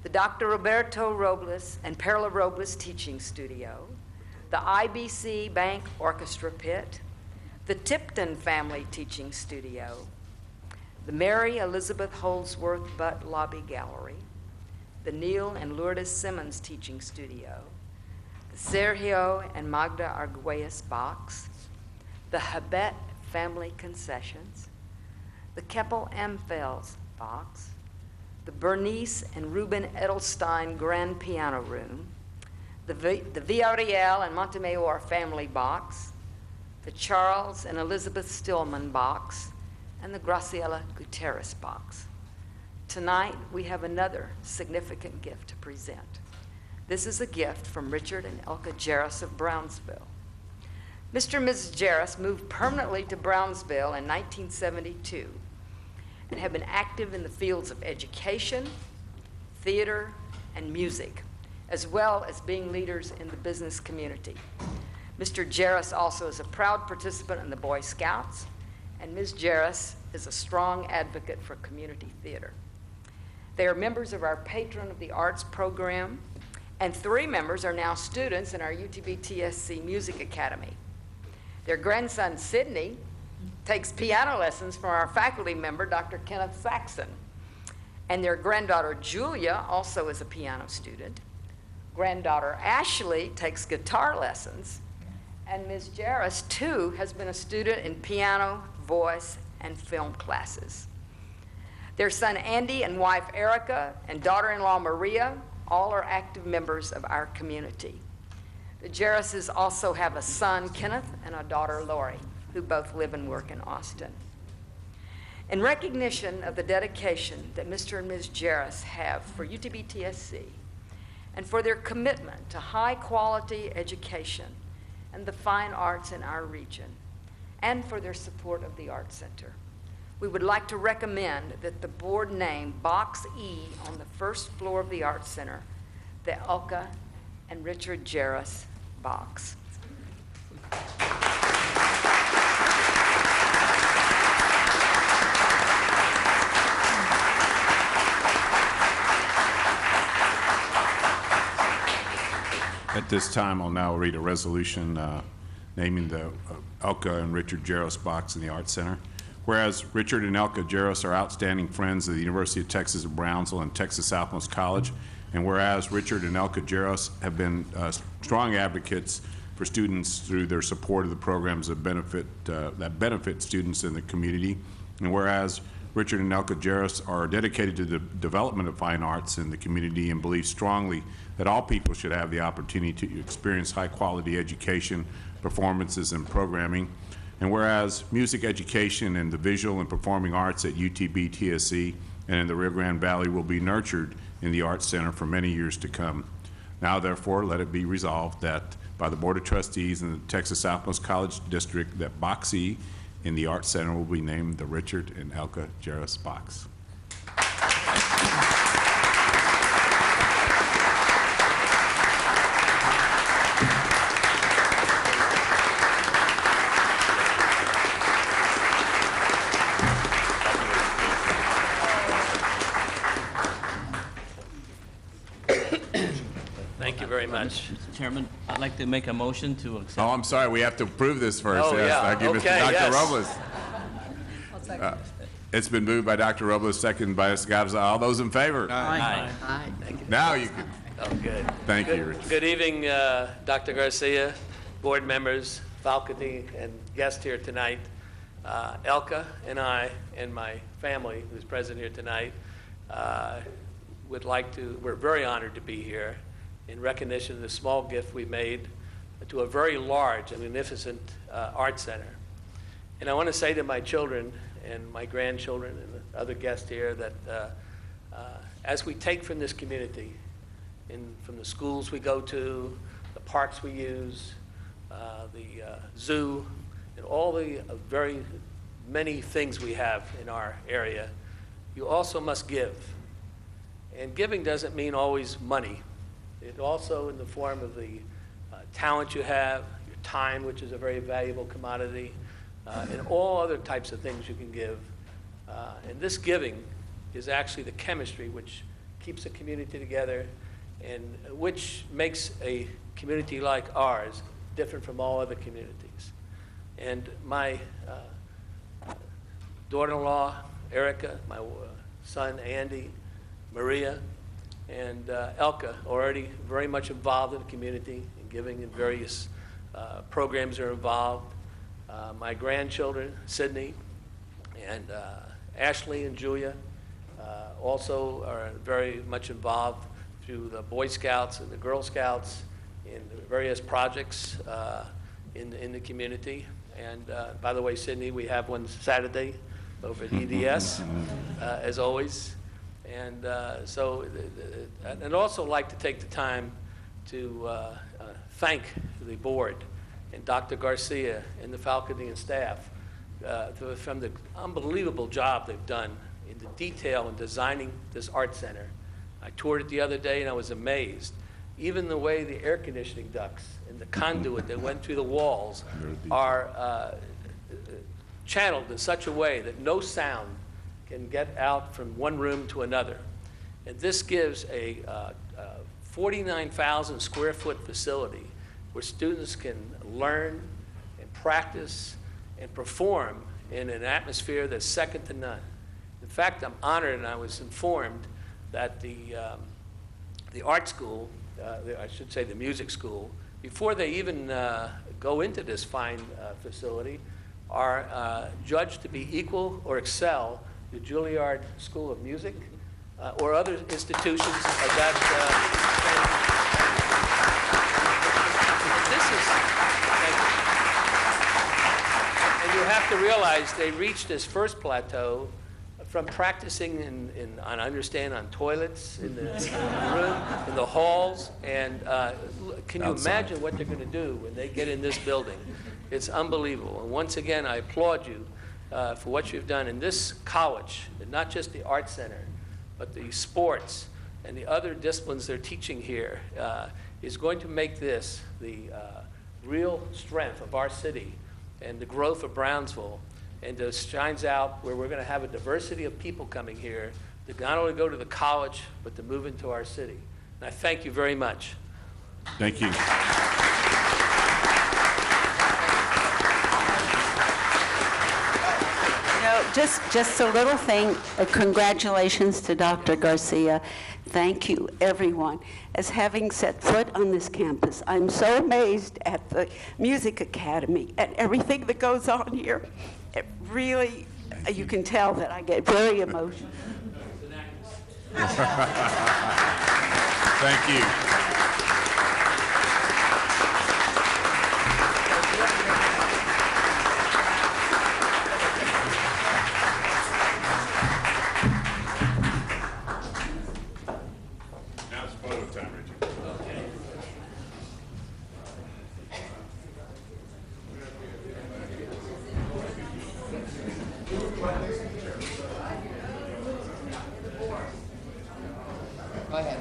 the Dr. Roberto Robles and Perla Robles Teaching Studio, the IBC Bank Orchestra Pit, the Tipton Family Teaching Studio, the Mary Elizabeth Holdsworth Butt Lobby Gallery, the Neil and Lourdes Simmons Teaching Studio, the Sergio and Magda Arguelles Box, the Habet Family Concessions, the Keppel Amfels Box, the Bernice and Ruben Edelstein Grand Piano Room, the Villarreal and Montemayor Family Box, the Charles and Elizabeth Stillman Box, and the Graciela Gutierrez Box. Tonight, we have another significant gift to present. This is a gift from Richard and Elka Jarris of Brownsville. Mr. and Mrs. Jarris moved permanently to Brownsville in 1972 and have been active in the fields of education, theater, and music, as well as being leaders in the business community. Mr. Jarris also is a proud participant in the Boy Scouts, and Ms. Jarris is a strong advocate for community theater. They are members of our Patron of the Arts program, and 3 members are now students in our UTB TSC Music Academy. Their grandson, Sidney, takes piano lessons from our faculty member, Dr. Kenneth Saxon. And their granddaughter, Julia, also is a piano student. Granddaughter, Ashley, takes guitar lessons. And Ms. Jarris, too, has been a student in piano, voice, and film classes. Their son, Andy, and wife, Erica, and daughter-in-law, Maria, all are active members of our community. The Jarrises also have a son, Kenneth, and a daughter, Lori, who both live and work in Austin. In recognition of the dedication that Mr. and Ms. Jarris have for UTB-TSC and for their commitment to high-quality education and the fine arts in our region, and for their support of the Arts Center. We would like to recommend that the board name Box E on the first floor of the Arts Center the Elka and Richard Jarris Box. At this time, I'll now read a resolution naming the Elka and Richard Jarris Box in the Arts Center. Whereas Richard and Elka Jarris are outstanding friends of the University of Texas at Brownsville and Texas Southmost College, and whereas Richard and Elka Jarris have been strong advocates for students through their support of the programs that benefit students in the community, and whereas Richard and Elka Jarris are dedicated to the development of fine arts in the community and believe strongly that all people should have the opportunity to experience high-quality education, performances, and programming. And whereas music education and the visual and performing arts at UTB TSC and in the Rio Grande Valley will be nurtured in the Arts Center for many years to come. Now, therefore, let it be resolved that by the Board of Trustees in the Texas Southmost College District that Box E in the Arts Center will be named the Richard and Elka Jarris Box. Thank you very much. Mr. Chairman, I'd like to make a motion to accept. Oh, I'm sorry, we have to approve this first. Oh, yes. yeah. I give Okay, it to Dr. yes. Robles. It's been moved by Dr. Robles, seconded by Mr. Garza. All those in favor? Aye. Thank you. Now you can. Oh, good. Thank Good- you, Richard. Good evening, Dr. Garcia, board members, faculty, and guests here tonight. Elka and I and my family, who's present here tonight, we're very honored to be here in recognition of the small gift we made to a very large and magnificent art center. And I want to say to my children and my grandchildren and the other guests here that as we take from this community, from the schools we go to, the parks we use, the zoo, and all the very many things we have in our area, you also must give. And giving doesn't mean always money. It also in the form of the talent you have, your time, which is a very valuable commodity, and all other types of things you can give. And this giving is actually the chemistry which keeps a community together and which makes a community like ours different from all other communities. And my daughter-in-law, Erica, my son, Andy, Maria, and Elka already very much involved in the community and giving in various programs are involved. My grandchildren, Sydney and Ashley and Julia, also are very much involved through the Boy Scouts and the Girl Scouts in various projects in the community. And by the way, Sydney, we have one Saturday over at EDS, as always. And so, I'd also like to take the time to thank the board and Dr. Garcia and the faculty and staff from the unbelievable job they've done in the detail in designing this art center. I toured it the other day and I was amazed. Even the way the air conditioning ducts and the conduit that went through the walls are channeled in such a way that no sound can get out from one room to another. And this gives a 49,000 square foot facility where students can learn and practice and perform in an atmosphere that's second to none. In fact, I'm honored and I was informed that the art school, I should say the music school, before they even go into this fine facility, are judged to be equal or excel the Juilliard School of Music or other institutions of that. And you have to realize they reached this first plateau from practicing I understand, on toilets, in the room, in the halls, and can you imagine what they're going to do when they get in this building? It's unbelievable. And once again, I applaud you for what you've done in this college, and not just the Art Center, but the sports and the other disciplines they're teaching here is going to make this the real strength of our city and the growth of Brownsville, and it shines out where we're going to have a diversity of people coming here to not only go to the college, but to move into our city. And I thank you very much. Thank you. Just a little thing. Congratulations to Dr. Garcia. Thank you, everyone. As having set foot on this campus, I'm so amazed at the Music Academy and everything that goes on here. It really, you can tell that I get very emotional. Thank you. Now it's photo time, Richard. Okay. Go ahead.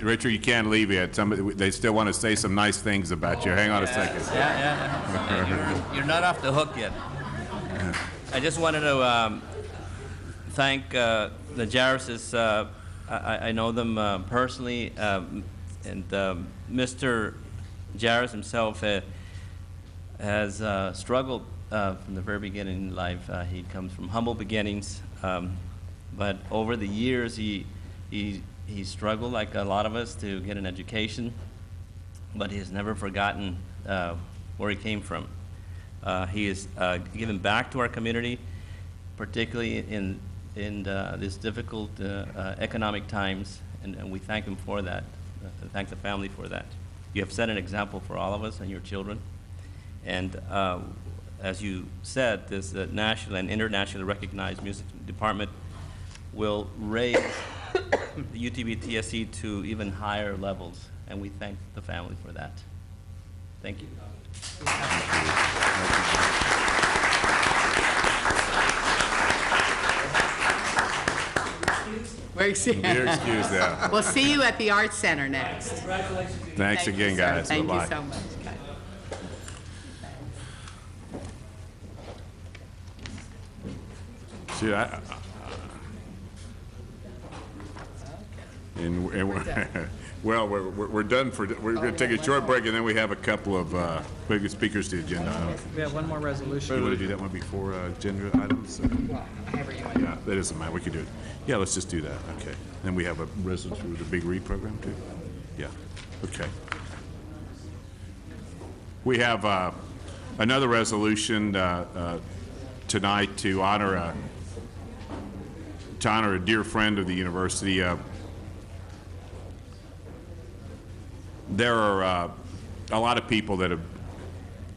Richard, you can't leave yet. They still want to say some nice things about you. Hang on a second. Yeah. You're not off the hook yet. I just wanted to thank the Jarrises. I know them personally, and Mr. Jarris himself has struggled from the very beginning in life. He comes from humble beginnings, but over the years he struggled, like a lot of us, to get an education, but he has never forgotten where he came from. He has given back to our community, particularly in this difficult economic times, and we thank him for that. Thank the family for that. You have set an example for all of us and your children. And as you said, this national and internationally recognized music department will raise the UTB TSC to even higher levels, and we thank the family for that. Thank you. We're excused. You're excused now. We'll see you at the Art Center next. Thanks again, guys. Thank Bye-bye. you so much, guys. See, well, we're done for. We're going to take a short break, and then we have a couple of big speakers to the agenda. We have one more resolution. You want to do that one before agenda items? Yeah, that doesn't matter. We could do it. Yeah, let's just do that. Okay. Then we have a resolution for the Big Read program too. Yeah. Okay. We have another resolution tonight to honor a dear friend of the university. There are a lot of people that have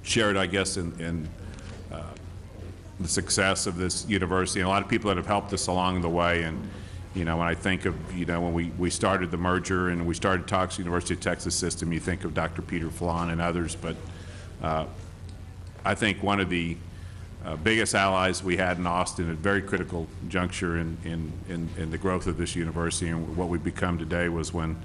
shared, I guess, in the success of this university, and a lot of people that have helped us along the way. And when I think of when we started the merger and we started talks University of Texas system, you think of Dr. Peter Flan and others. But I think one of the biggest allies we had in Austin at a very critical juncture in the growth of this university and what we've become today was when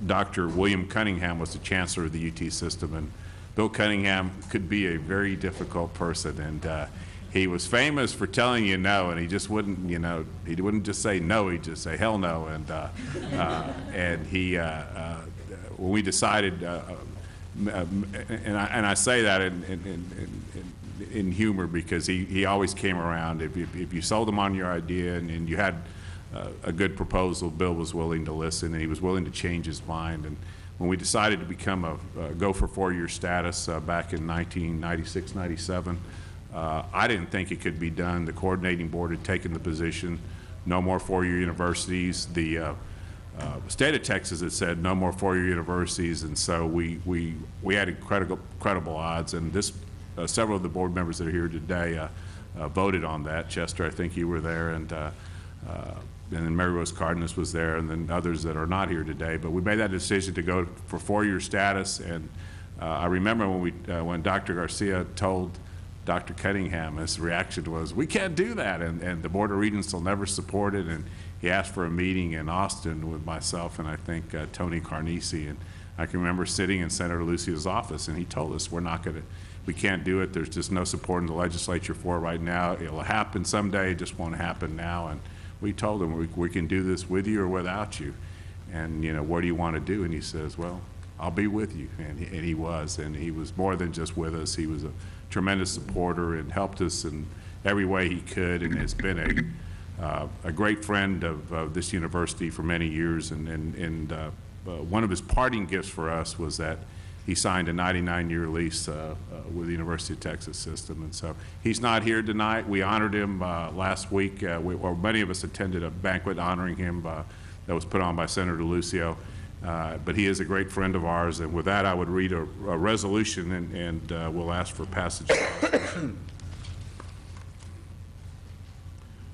Dr. William Cunningham was the chancellor of the UT system. And Bill Cunningham could be a very difficult person, and he was famous for telling you no, and he just wouldn't, he wouldn't just say no, he'd just say hell no. And he, when we decided, and I say that in humor because he always came around. If you sold him on your idea and you had a good proposal, Bill was willing to listen, and he was willing to change his mind. And when we decided to become go for 4-year status back in 1996, 97, I didn't think it could be done. The coordinating board had taken the position, no more 4-year universities. The state of Texas had said no more 4-year universities, and so we had incredible odds. And this, several of the board members that are here today voted on that. Chester, I think you were there, and then Mary Rose Cardenas was there, and then others that are not here today. But we made that decision to go for 4-year status, and I remember when Dr. Garcia told Dr. Cunningham, his reaction was, "We can't do that," and the Board of Regents will never support it. And he asked for a meeting in Austin with myself and I think Tony Carnesi, and I can remember sitting in Senator Lucio's office, and he told us, we can't do it. There's just no support in the legislature for it right now. It'll happen someday, it just won't happen now. And we told him, we can do this with you or without you. And, what do you want to do? And he says, well, I'll be with you. And he was. And he was more than just with us. He was a tremendous supporter and helped us in every way he could, and has been a great friend of this university for many years. And one of his parting gifts for us was that he signed a 99-year lease with the University of Texas system. And so he's not here tonight. We honored him last week. Many of us attended a banquet honoring him that was put on by Senator Lucio. But he is a great friend of ours. And with that, I would read a resolution, and we'll ask for passage.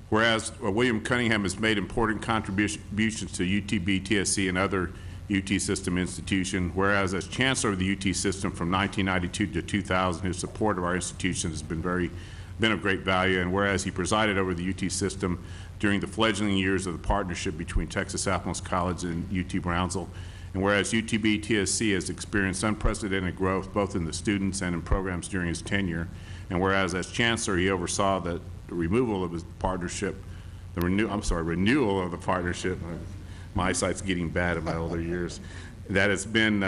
Whereas William Cunningham has made important contributions to UTB, TSC, and other UT system institution, whereas as chancellor of the UT system from 1992 to 2000, his support of our institution has been of great value, and whereas he presided over the UT system during the fledgling years of the partnership between Texas Southmost College and UT Brownsville, and whereas UTB TSC has experienced unprecedented growth both in the students and in programs during his tenure, and whereas as chancellor he oversaw the removal of his partnership, renewal of the partnership. My eyesight's getting bad in my older years. That has been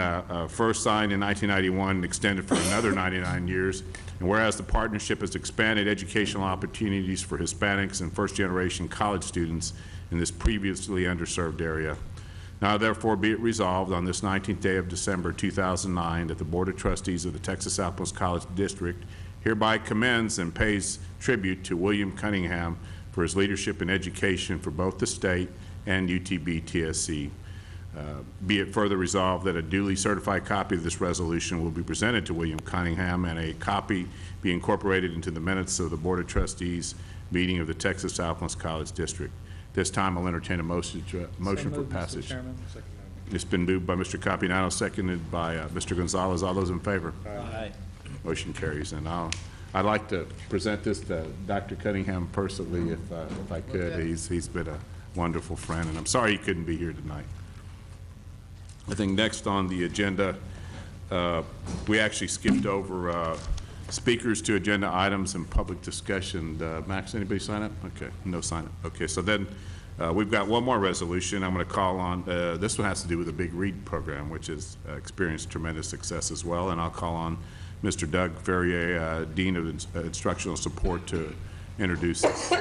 first signed in 1991 and extended for another 99 years. And whereas the partnership has expanded educational opportunities for Hispanics and first-generation college students in this previously underserved area. Now therefore be it resolved on this 19th day of December 2009 that the Board of Trustees of the Texas Southmost College District hereby commends and pays tribute to William Cunningham for his leadership in education for both the state and UTB TSC. Be it further resolved that a duly certified copy of this resolution will be presented to William Cunningham, and a copy be incorporated into the minutes of the Board of Trustees meeting of the Texas Southmost College District. This time I'll entertain a motion for passage. It's been moved by Mr. Capiano, seconded by Mr. Gonzalez. All those in favor? Aye. Motion carries. And I'd like to present this to Dr. Cunningham personally, if I could. Okay. He's been a wonderful friend, and I'm sorry he couldn't be here tonight. I think next on the agenda, we actually skipped over speakers to agenda items and public discussion. Max, anybody sign up? Okay, no sign up. Okay, so then we've got one more resolution I'm going to call on. This one has to do with the Big Read program, which has experienced tremendous success as well, and I'll call on Mr. Doug Ferrier, Dean of Instructional Support, to introduce this.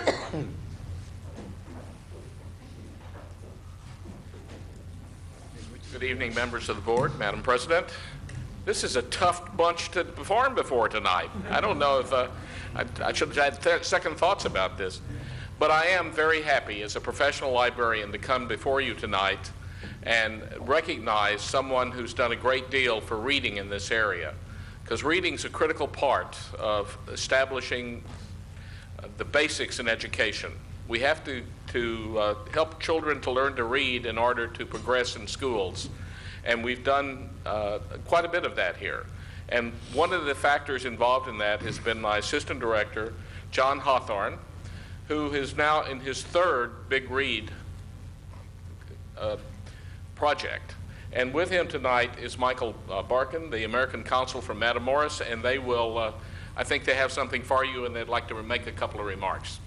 Good evening, members of the board, Madam President. This is a tough bunch to perform before tonight. I don't know if I should have had second thoughts about this. But I am very happy as a professional librarian to come before you tonight and recognize someone who's done a great deal for reading in this area, because reading's a critical part of establishing the basics in education. We have to help children to learn to read in order to progress in schools, and we've done quite a bit of that here. And one of the factors involved in that has been my assistant director, John Hawthorne, who is now in his third Big Read project. And with him tonight is Michael Barkin, the American Consul from Matamoros, and they will, I think they have something for you, and they'd like to make a couple of remarks.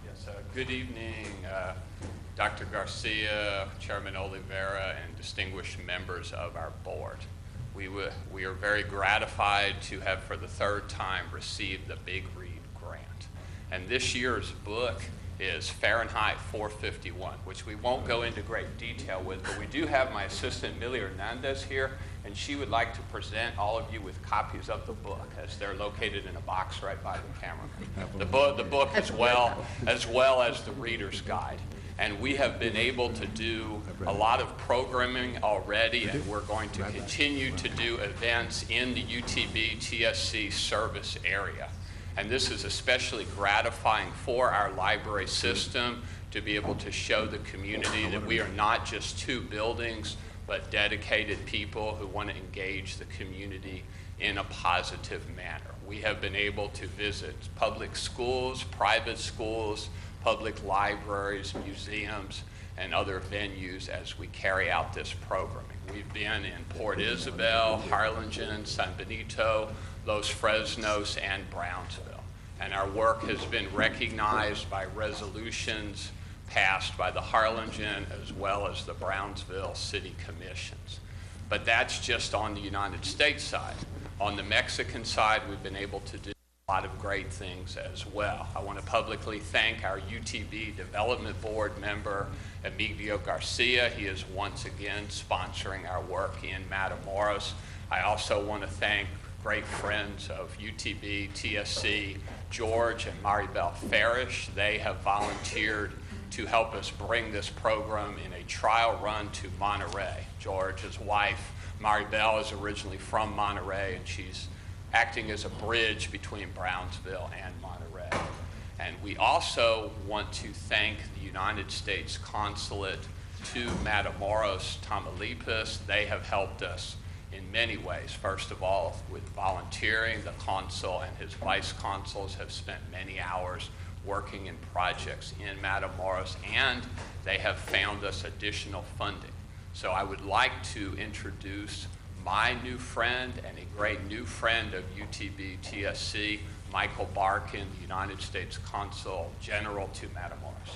Yes, good evening, Dr. Garcia, Chairman Oliveira, and distinguished members of our board. We are very gratified to have, for the third time, received the Big Read grant. And this year's book is Fahrenheit 451, which we won't go into great detail with, but we do have my assistant, Millie Hernandez, here, and she would like to present all of you with copies of the book, as they're located in a box right by the camera. The book as well as the reader's guide. And we have been able to do a lot of programming already, and we're going to continue to do events in the UTB TSC service area. And this is especially gratifying for our library system to be able to show the community that we are not just two buildings, but dedicated people who want to engage the community in a positive manner. We have been able to visit public schools, private schools, public libraries, museums, and other venues as we carry out this programming. We've been in Port Isabel, Harlingen, San Benito, Los Fresnos, and Brownsville. And our work has been recognized by resolutions passed by the Harlingen as well as the Brownsville City Commissions. But that's just on the United States side. On the Mexican side, we've been able to do a lot of great things as well. I want to publicly thank our UTB Development Board member, Emilio Garcia. He is once again sponsoring our work in Matamoros. I also want to thank great friends of UTB, TSC, George and Maribel Farish. They have volunteered to help us bring this program in a trial run to Monterey. George, his wife, Maribel, is originally from Monterey, and she's acting as a bridge between Brownsville and Monterey. And we also want to thank the United States Consulate to Matamoros, Tamaulipas. They have helped us in many ways. First of all, with volunteering, the consul and his vice consuls have spent many hours working in projects in Matamoros, and they have found us additional funding. So I would like to introduce my new friend and a great new friend of UTB TSC, Michael Barkin, the United States Consul General to Matamoros.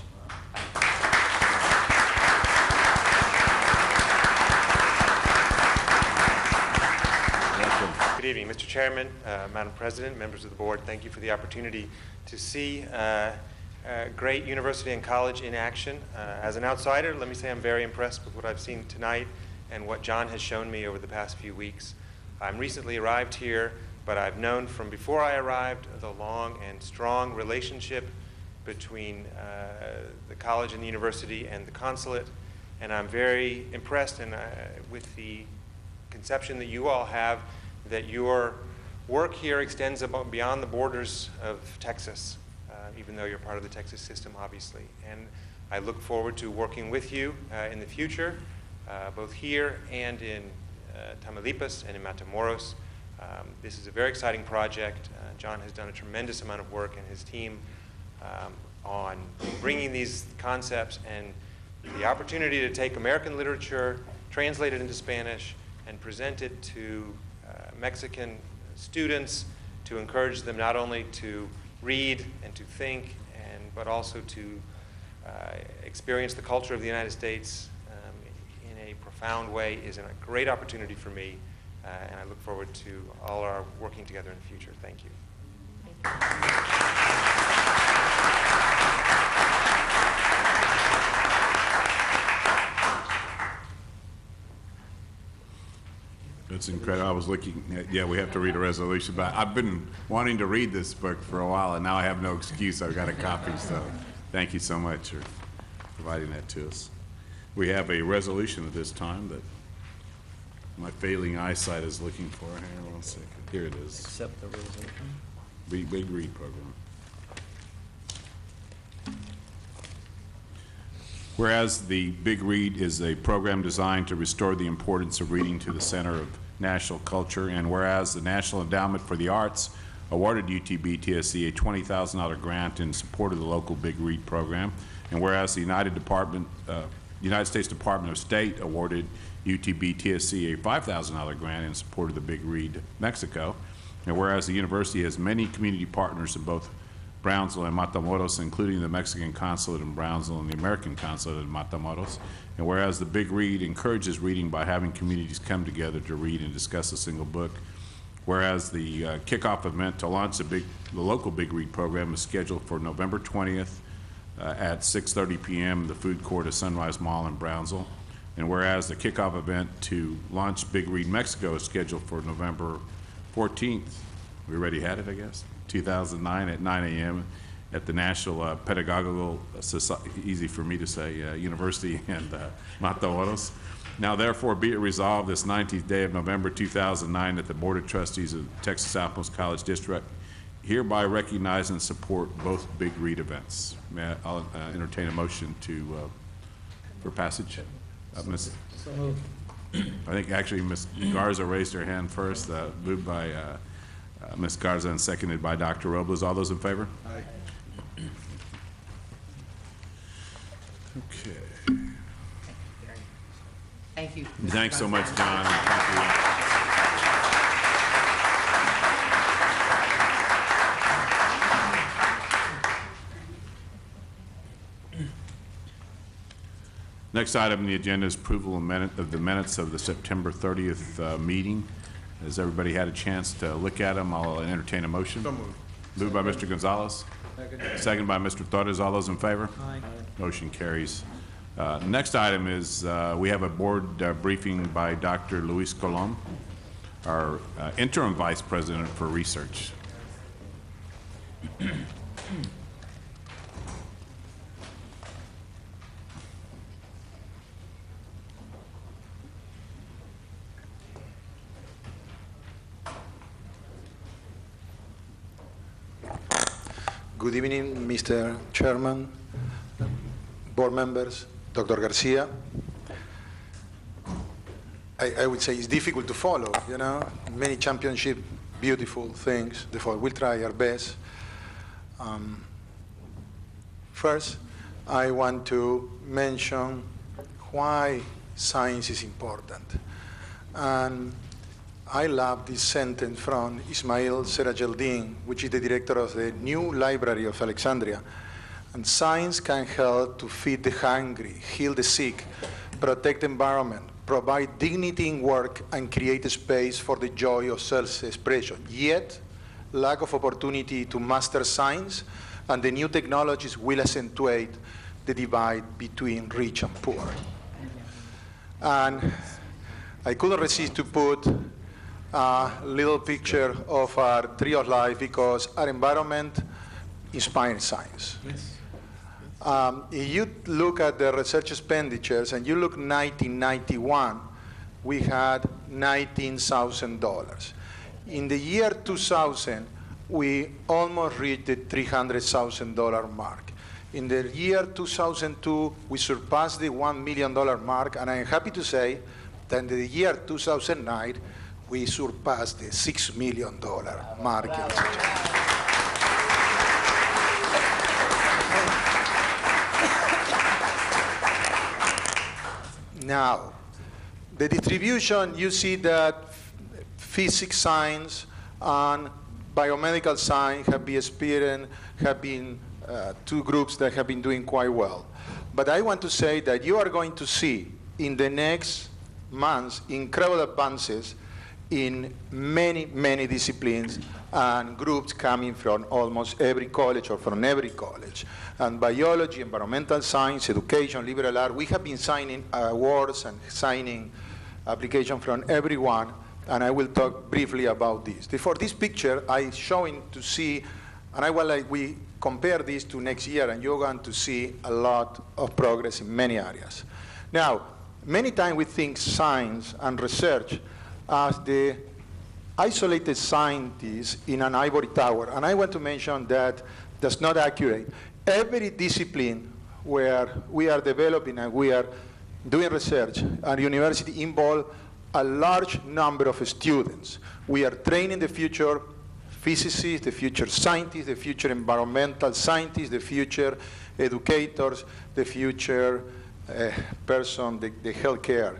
Good evening, Mr. Chairman, Madam President, members of the board. Thank you for the opportunity to see a great university and college in action. As an outsider, let me say I'm very impressed with what I've seen tonight and what John has shown me over the past few weeks. I'm recently arrived here, but I've known from before I arrived the long and strong relationship between the college and the university and the consulate, and I'm very impressed with the conception that you all have that your work here extends beyond the borders of Texas, even though you're part of the Texas system, obviously. And I look forward to working with you in the future, both here and in Tamaulipas and in Matamoros. This is a very exciting project. John has done a tremendous amount of work, and his team on bringing these concepts and the opportunity to take American literature, translate it into Spanish, and present it to Mexican students to encourage them not only to read and to think, but also to experience the culture of the United States in a profound way is a great opportunity for me, and I look forward to all our working together in the future. Thank you. It's incredible. I was looking at, yeah, we have to read a resolution, but I've been wanting to read this book for a while, and now I have no excuse. I've got a copy, so thank you so much for providing that to us. We have a resolution at this time that my failing eyesight is looking for. Here, 1 second. Here it is. Accept the resolution. Big Read Program. Whereas the Big Read is a program designed to restore the importance of reading to the center of national culture, and whereas the National Endowment for the Arts awarded UTB TSC a $20,000 grant in support of the local Big Read program, and whereas the United States Department of State awarded UTB TSC a $5,000 grant in support of the Big Read Mexico, and whereas the university has many community partners in both Brownsville and Matamoros, including the Mexican consulate in Brownsville and the American consulate in Matamoros. And whereas the Big Read encourages reading by having communities come together to read and discuss a single book. Whereas the kickoff event to launch the local Big Read program is scheduled for November 20th at 6:30 p.m. in the food court of Sunrise Mall in Brownsville. And whereas the kickoff event to launch Big Read Mexico is scheduled for November 14th. We already had it, I guess. 2009 at 9 a.m. at the National Pedagogical Society, easy for me to say, University in Matamoros. Now, therefore, be it resolved this 19th day of November 2009 that the Board of Trustees of Texas Southmost College District hereby recognize and support both Big Read events. I'll entertain a motion for passage. Ms. So moved. I think actually Ms. Garza raised her hand first, moved by Ms. Garza and seconded by Dr. Robles. All those in favor? Aye. Okay. Thank you. Thanks so much, John. And thank you. Next item on the agenda is approval of the minutes of the September 30th meeting. Has everybody had a chance to look at them? I'll entertain a motion. So moved. Moved by Mr. Gonzalez. Second by Mr. Torres. All those in favor? Aye. Motion carries. Next item is we have a board briefing by Dr. Luis Colon, our interim vice president for research. Good evening, Mr. Chairman, board members, Dr. Garcia. I would say it's difficult to follow, you know, many championship, beautiful things. Therefore, we'll try our best. First, I want to mention why science is important. And I love this sentence from Ismail Serajeldin, which is the director of the New Library of Alexandria. And science can help to feed the hungry, heal the sick, protect the environment, provide dignity in work, and create a space for the joy of self-expression. Yet, lack of opportunity to master science and the new technologies will accentuate the divide between rich and poor. And I couldn't resist to put a little picture of our tree of life because our environment inspires science. If you look at the research expenditures and you look 1991, we had $19,000. In the year 2000, we almost reached the $300,000 mark. In the year 2002, we surpassed the $1 million mark, and I'm happy to say that in the year 2009, we surpassed the $6 million mark. Now, the distribution, you see that physics science and biomedical science have been two groups that have been doing quite well. But I want to say that you are going to see in the next months incredible advances in many, many disciplines and groups coming from almost every college or from every college. And biology, environmental science, education, liberal arts, we have been signing awards and signing applications from everyone and I will talk briefly about this. For this picture, I'm showing to see, and I will like we compare this to next year, and you're going to see a lot of progress in many areas. Now, many times we think science and research as the isolated scientists in an ivory tower, and I want to mention that that's not accurate. Every discipline where we are developing and we are doing research at university involve a large number of students. We are training the future physicists, the future scientists, the future environmental scientists, the future educators, the future person, the healthcare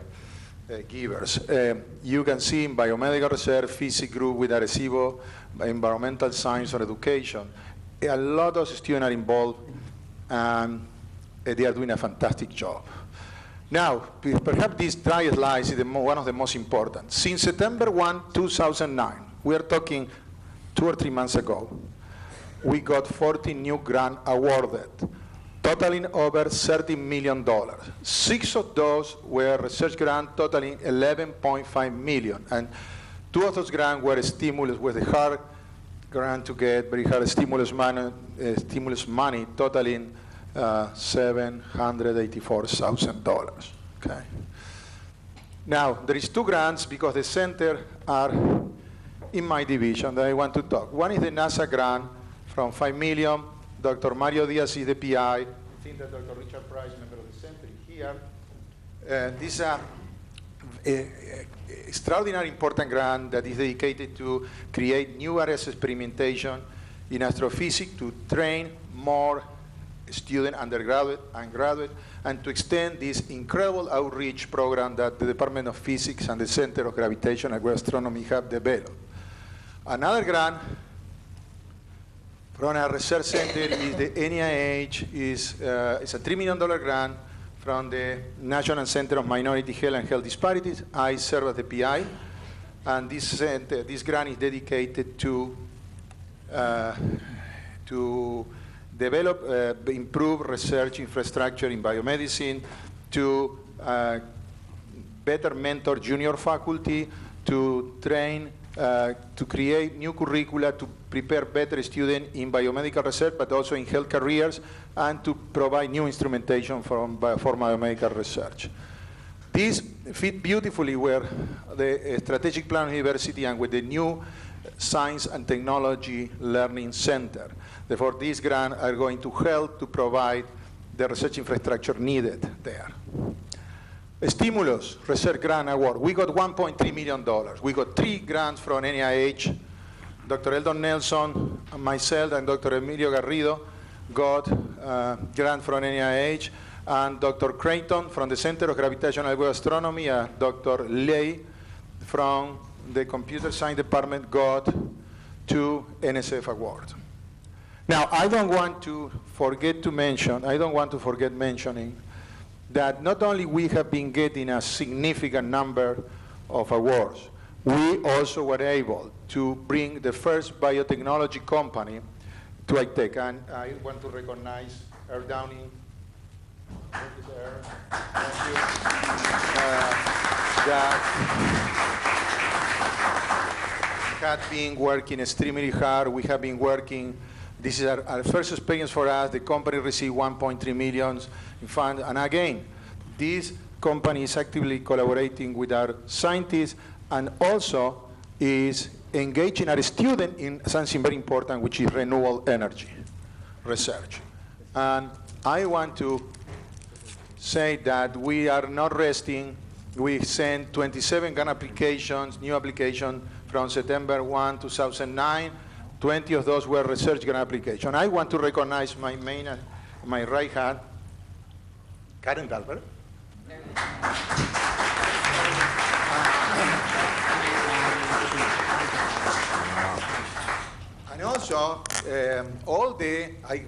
givers. You can see in biomedical research, physics group with Arecibo, environmental science or education. A lot of students are involved, and they are doing a fantastic job. Now, perhaps this dry slide is one of the most important. Since September 1, 2009, we are talking 2 or 3 months ago, we got 40 new grants awarded, totaling over $30 million. 6 of those were research grants totaling $11.5 million. And 2 of those grants were stimulus, with the hard grant to get, very hard stimulus money totaling $784,000. Okay. Now, there is 2 grants because the center are in my division that I want to talk. One is the NASA grant from $5 million. Dr. Mario Diaz is the PI. I think that Dr. Richard Price, member of the center, is here. This is an extraordinary important grant that is dedicated to create new areas of experimentation in astrophysics to train more student, undergraduate, and graduate, and to extend this incredible outreach program that the Department of Physics and the Center of Gravitation and Astronomy have developed. Another grant from our research center is the NIH, it's a $3 million grant from the National Center of Minority Health and Health Disparities. I serve as the PI, and this grant is dedicated to develop, improve research infrastructure in biomedicine, to better mentor junior faculty, to train, to create new curricula to prepare better students in biomedical research, but also in health careers, and to provide new instrumentation for biomedical research. This fit beautifully with the strategic plan of the university and with the new Science and Technology Learning Center. Therefore, these grants are going to help to provide the research infrastructure needed there. Stimulus Research Grant Award. We got $1.3 million. We got 3 grants from NIH. Dr. Eldon Nelson, myself, and Dr. Emilio Garrido got grant from NIH, and Dr. Creighton from the Center of Gravitational Astronomy, and Dr. Lay from the Computer Science Department got 2 NSF awards. Now, I don't want to forget mentioning that not only we have been getting a significant number of awards, we also were able to bring the first biotechnology company to ITEC. And I want to recognize Earl Downing. Thank you, Earl. Thank you. That had been working extremely hard. We have been working. This is our first experience for us. The company received $1.3 million in funds. And again, this company is actively collaborating with our scientists and also is engaging our students in something very important, which is renewable energy research. And I want to say that we are not resting. We sent 27 grant applications, new applications from September 1, 2009. 20 of those were research grant applications. I want to recognize my right hand, Karen Galper. And also,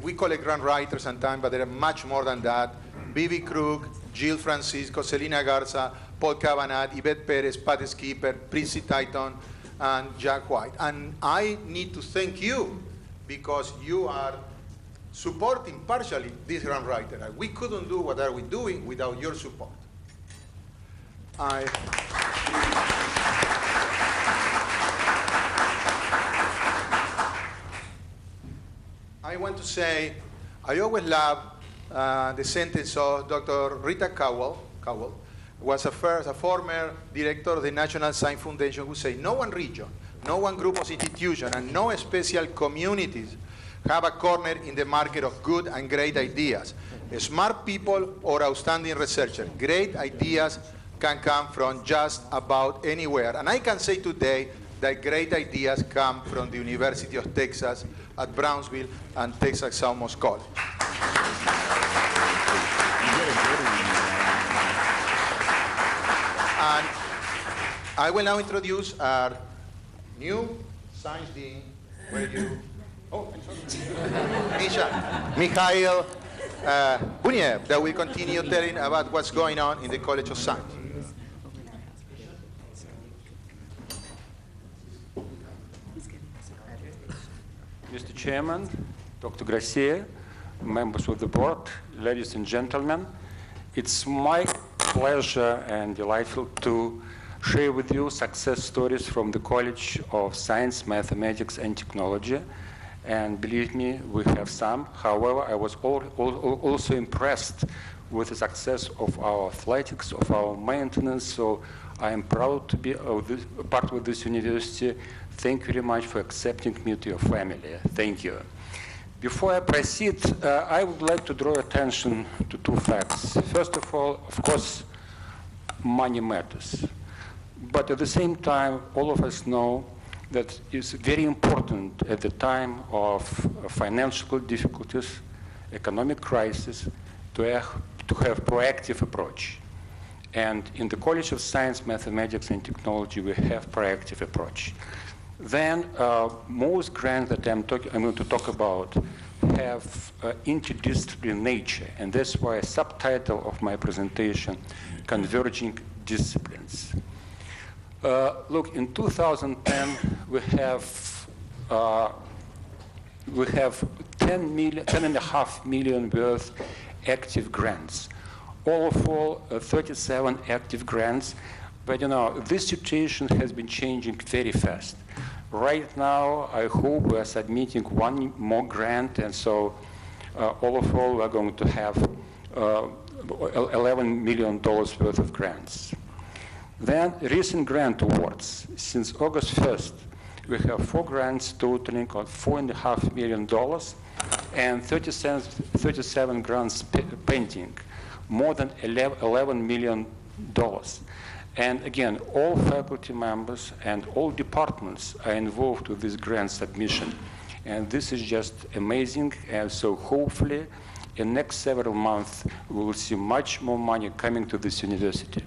we call it grant writers sometimes, but there are much more than that. Bibi Krug, Jill Francisco, Selena Garza, Paul Cavanagh, Yvette Perez, Pat Skipper, Prissy Tighton, and Jack White. And I need to thank you because you are supporting partially this grant writer. We couldn't do what are we doing without your support. I want to say, I always love the sentence of Dr. Rita Cowell was a former director of the National Science Foundation, who said, no one region, no one group of institutions, and no special communities have a corner in the market of good and great ideas. Smart people or outstanding researchers. Great ideas can come from just about anywhere. And I can say today that great ideas come from the University of Texas at Brownsville and Texas Southmost College. And I will now introduce our new science dean, Mikhail Buniev, that will continue telling about what's going on in the College of Science. Mr. Chairman, Dr. Garcia, members of the board, ladies and gentlemen, it's my pleasure and delightful to share with you success stories from the College of Science, Mathematics, and Technology. And believe me, we have some. However, I was also impressed with the success of our athletics, of our maintenance. So I am proud to be part of this university. Thank you very much for accepting me to your family. Thank you. Before I proceed, I would like to draw attention to two facts. First of all, of course, money matters. But at the same time, all of us know that it's very important at the time of financial difficulties, economic crisis, to have proactive approach. And in the College of Science, Mathematics, and Technology, we have proactive approach. Then most grants that I'm going to talk about have interdisciplinary nature, and that's why a subtitle of my presentation, Converging Disciplines. Look, in 2010, we have 10.5 million worth active grants. All of all, 37 active grants. But you know, this situation has been changing very fast. Right now, I hope we are submitting one more grant, and so all of all, we're going to have $11 million worth of grants. Then recent grant awards. Since August 1st, we have 4 grants totaling on $4.5 million and 37 grants pending, more than $11 million. And again, all faculty members and all departments are involved with this grant submission. And this is just amazing. And so hopefully, in the next several months, we will see much more money coming to this university.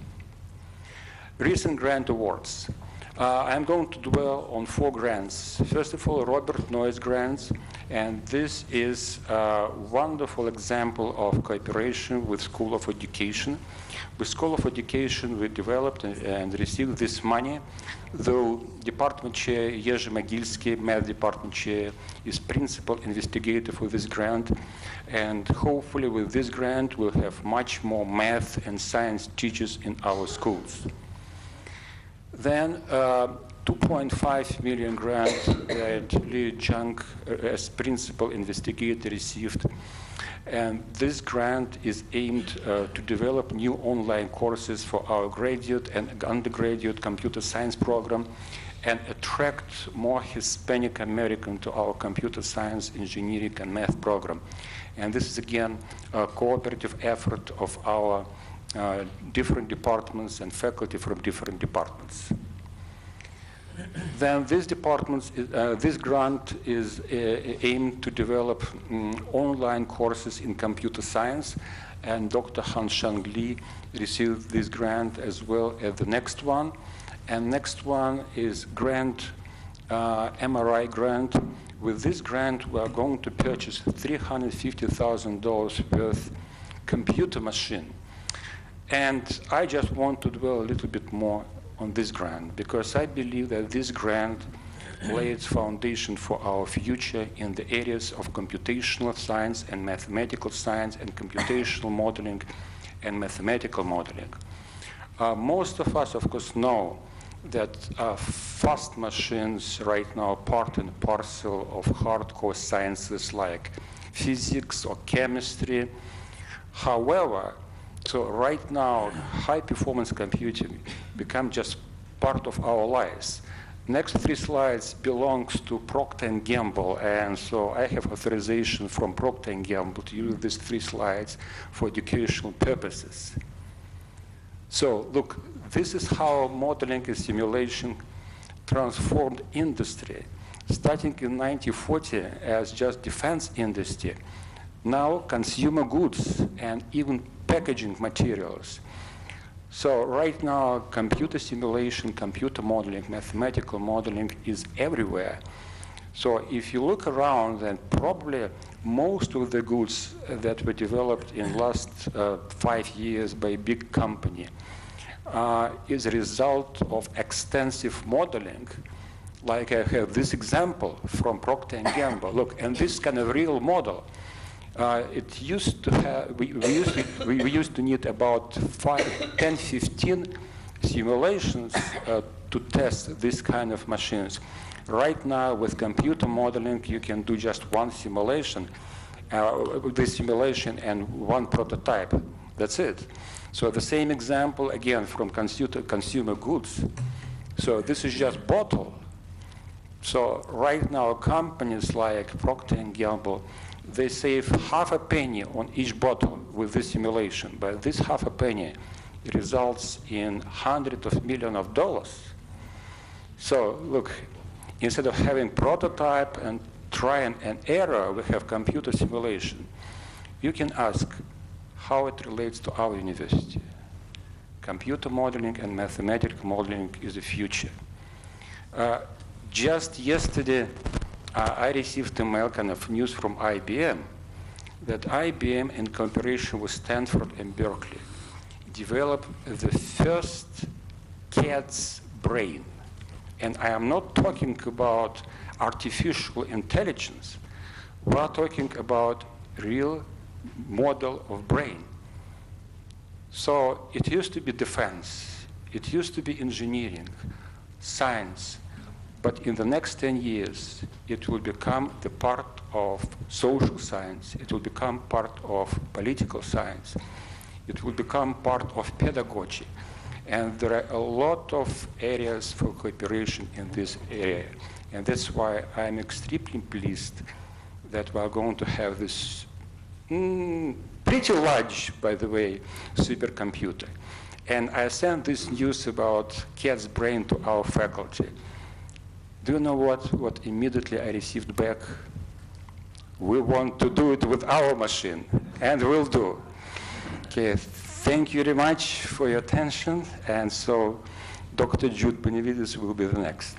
Recent grant awards. I'm going to dwell on 4 grants. First of all, Robert Noyce grants, and this is a wonderful example of cooperation with School of Education. With School of Education, we developed and received this money, though Department Chair Jerzy Magilski, Math Department Chair, is principal investigator for this grant, and hopefully with this grant, we'll have much more math and science teachers in our schools. Then 2.5 million grant that Lee Jung as principal investigator received. And this grant is aimed to develop new online courses for our graduate and undergraduate computer science program and attract more Hispanic American to our computer science, engineering, and math program. And this is, again, a cooperative effort of our different departments and faculty from different departments. Then this grant is aimed to develop online courses in computer science, and Dr. Han-Shang Lee received this grant as well as the next one. And next one is grant, MRI grant. With this grant, we are going to purchase $350,000 worth computer machine. And I just want to dwell a little bit more on this grant, because I believe that this grant lays foundation for our future in the areas of computational science and mathematical science and computational modeling and mathematical modeling. Most of us, of course, know that fast machines right now part and parcel of hardcore sciences like physics or chemistry. However, so right now, high-performance computing become just part of our lives. Next 3 slides belongs to Procter & Gamble, and so I have authorization from Procter & Gamble to use these 3 slides for educational purposes. So look, this is how modeling and simulation transformed industry. Starting in 1940 as just defense industry, now consumer goods and even packaging materials. So right now, computer simulation, computer modeling, mathematical modeling is everywhere. So if you look around, then probably most of the goods that were developed in the last 5 years by big company is a result of extensive modeling. Like I have this example from Procter & Gamble. Look, and this kind of real model, it used to have, we used to need about 10, 15 simulations to test this kind of machines. Right now, with computer modeling, you can do just 1 simulation, this simulation and 1 prototype. That's it. So the same example, again, from consumer goods. So this is just bottle. So right now, companies like Procter & Gamble, they save half a penny on each bottle with this simulation, but this half a penny results in hundreds of millions of dollars. So look, instead of having prototype and try and error, we have computer simulation. You can ask how it relates to our university. Computer modeling and mathematical modeling is the future. Just yesterday, I received a mail kind of news from IBM that IBM, in cooperation with Stanford and Berkeley, developed the first cat's brain. And I am not talking about artificial intelligence. We are talking about real model of brain. So it used to be defense. It used to be engineering, science. But in the next 10 years, it will become the part of social science. It will become part of political science. It will become part of pedagogy. And there are a lot of areas for cooperation in this area. And that's why I'm extremely pleased that we're going to have this pretty large, by the way, supercomputer. And I sent this news about cat's brain to our faculty. Do you know what immediately I received back? We want to do it with our machine, and we'll do. Okay, thank you very much for your attention. And so Dr. Jude Benavides will be the next.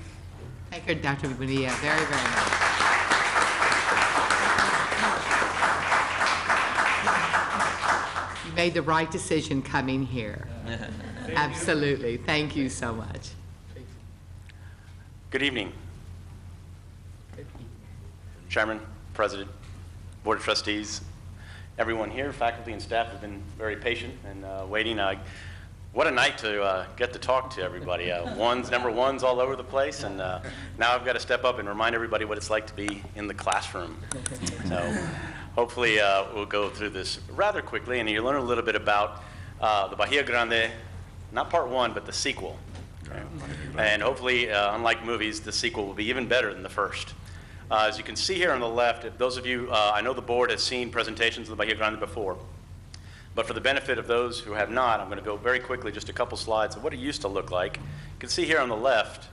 Thank you, Dr. Bonilla, very, very much. You made the right decision coming here. Absolutely. Thank you so much. Good evening. Chairman, President, Board of Trustees, everyone here, faculty and staff have been very patient and waiting. What a night to get to talk to everybody. Number ones all over the place, and now I've got to step up and remind everybody what it's like to be in the classroom. So hopefully we'll go through this rather quickly, and you'll learn a little bit about the Bahia Grande, not part 1, but the sequel. Okay. And hopefully, unlike movies, the sequel will be even better than the first. As you can see here on the left, if those of you, I know the board has seen presentations of the Bahia Grande before, but for the benefit of those who have not, I'm going to go very quickly, just a couple slides of what it used to look like. You can see here on the left,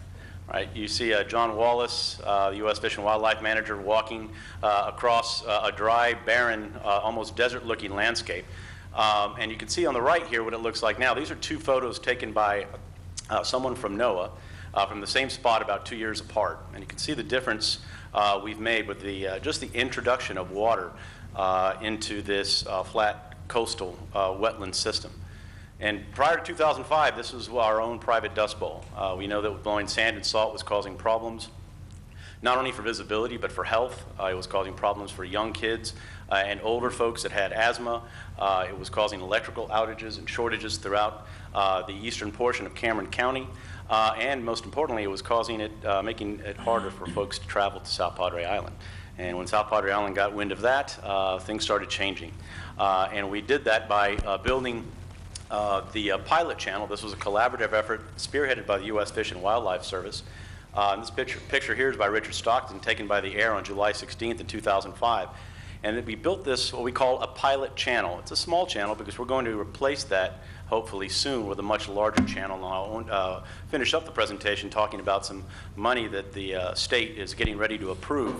right, you see John Wallace, the U.S. Fish and Wildlife Manager, walking across a dry, barren, almost desert-looking landscape. And you can see on the right here what it looks like now. These are 2 photos taken by someone from NOAA from the same spot about 2 years apart. And you can see the difference we've made with the just the introduction of water into this flat coastal wetland system. And prior to 2005, this was our own private dust bowl. We know that blowing sand and salt was causing problems. not only for visibility, but for health. It was causing problems for young kids and older folks that had asthma. It was causing electrical outages and shortages throughout the eastern portion of Cameron County. And most importantly, it was causing it, making it harder for folks to travel to South Padre Island. And when South Padre Island got wind of that, things started changing. And we did that by building the pilot channel. This was a collaborative effort spearheaded by the U.S. Fish and Wildlife Service. This picture here is by Richard Stockton, taken by the air on July 16th in 2005. And we built this, what we call a pilot channel. It's a small channel because we're going to replace that hopefully soon with a much larger channel. And I'll finish up the presentation talking about some money that the state is getting ready to approve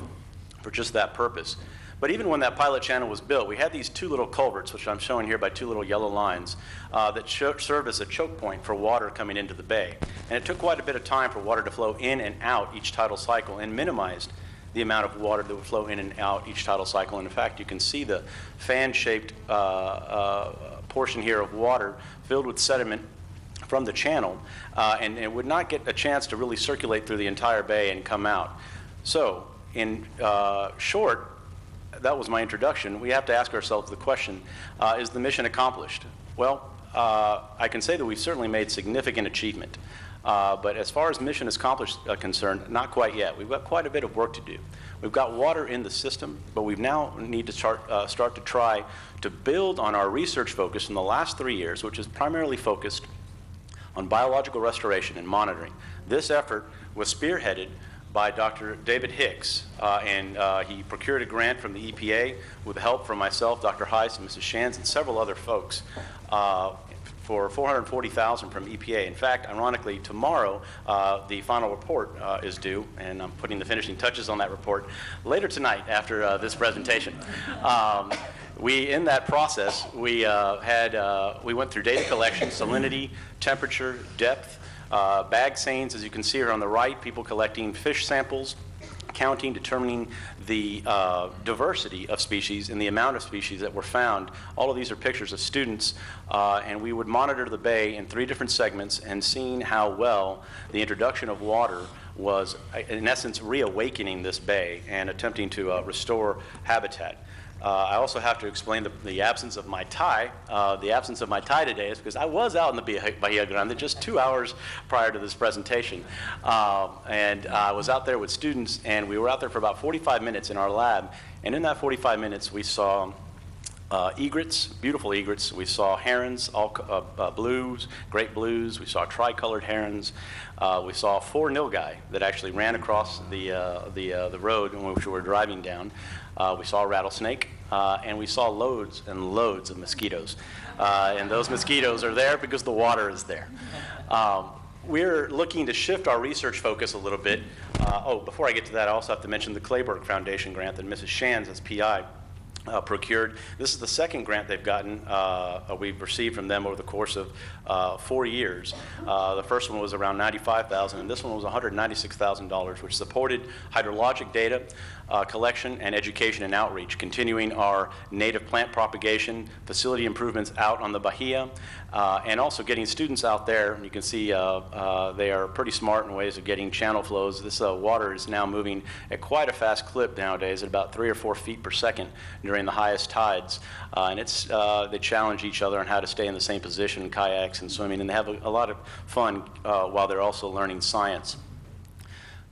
for just that purpose. But even when that pilot channel was built, we had these two little culverts, which I'm showing here by two little yellow lines, that served as a choke point for water coming into the bay. And it took quite a bit of time for water to flow in and out each tidal cycle, and minimized the amount of water that would flow in and out each tidal cycle. And in fact, you can see the fan-shaped portion here of water filled with sediment from the channel, and it would not get a chance to really circulate through the entire bay and come out. So, in short, that was my introduction. We have to ask ourselves the question, is the mission accomplished? Well, I can say that we've certainly made significant achievement. But as far as mission is accomplished concerned, not quite yet. We've got quite a bit of work to do. We've got water in the system, but we now need to start to try to build on our research focus in the last 3 years, which is primarily focused on biological restoration and monitoring. This effort was spearheaded by Dr. David Hicks, and he procured a grant from the EPA with help from myself, Dr. Heiss, and Mrs. Shands, and several other folks for $440,000 from EPA. In fact, ironically, tomorrow the final report is due, and I'm putting the finishing touches on that report later tonight after this presentation. In that process, we went through data collection, salinity, temperature, depth, bag seines, as you can see here on the right, people collecting fish samples, counting, determining the diversity of species and the amount of species that were found. All of these are pictures of students, and we would monitor the bay in 3 different segments and seeing how well the introduction of water was, in essence, reawakening this bay and attempting to restore habitat. I also have to explain the absence of my tie. The absence of my tie today is because I was out in the Bahia Grande just 2 hours prior to this presentation. And I was out there with students, and we were out there for about 45 minutes in our lab. And in that 45 minutes, we saw egrets, beautiful egrets. We saw herons, all blues, great blues. We saw tricolored herons. We saw 4 nilgai that actually ran across the road in which we were driving down. We saw a rattlesnake, and we saw loads and loads of mosquitoes. And those mosquitoes are there because the water is there. We're looking to shift our research focus a little bit. Before I get to that, I also have to mention the Clayburgh Foundation grant that Mrs. Shands, as PI, procured. This is the second grant they've gotten, we've received from them over the course of 4 years. The first one was around $95,000, and this one was $196,000, which supported hydrologic data collection and education and outreach, continuing our native plant propagation, facility improvements out on the Bahia, and also getting students out there. You can see they are pretty smart in ways of getting channel flows. This water is now moving at quite a fast clip nowadays, at about 3 or 4 feet per second during the highest tides. And they challenge each other on how to stay in the same position in kayaks and swimming, and they have a lot of fun while they're also learning science.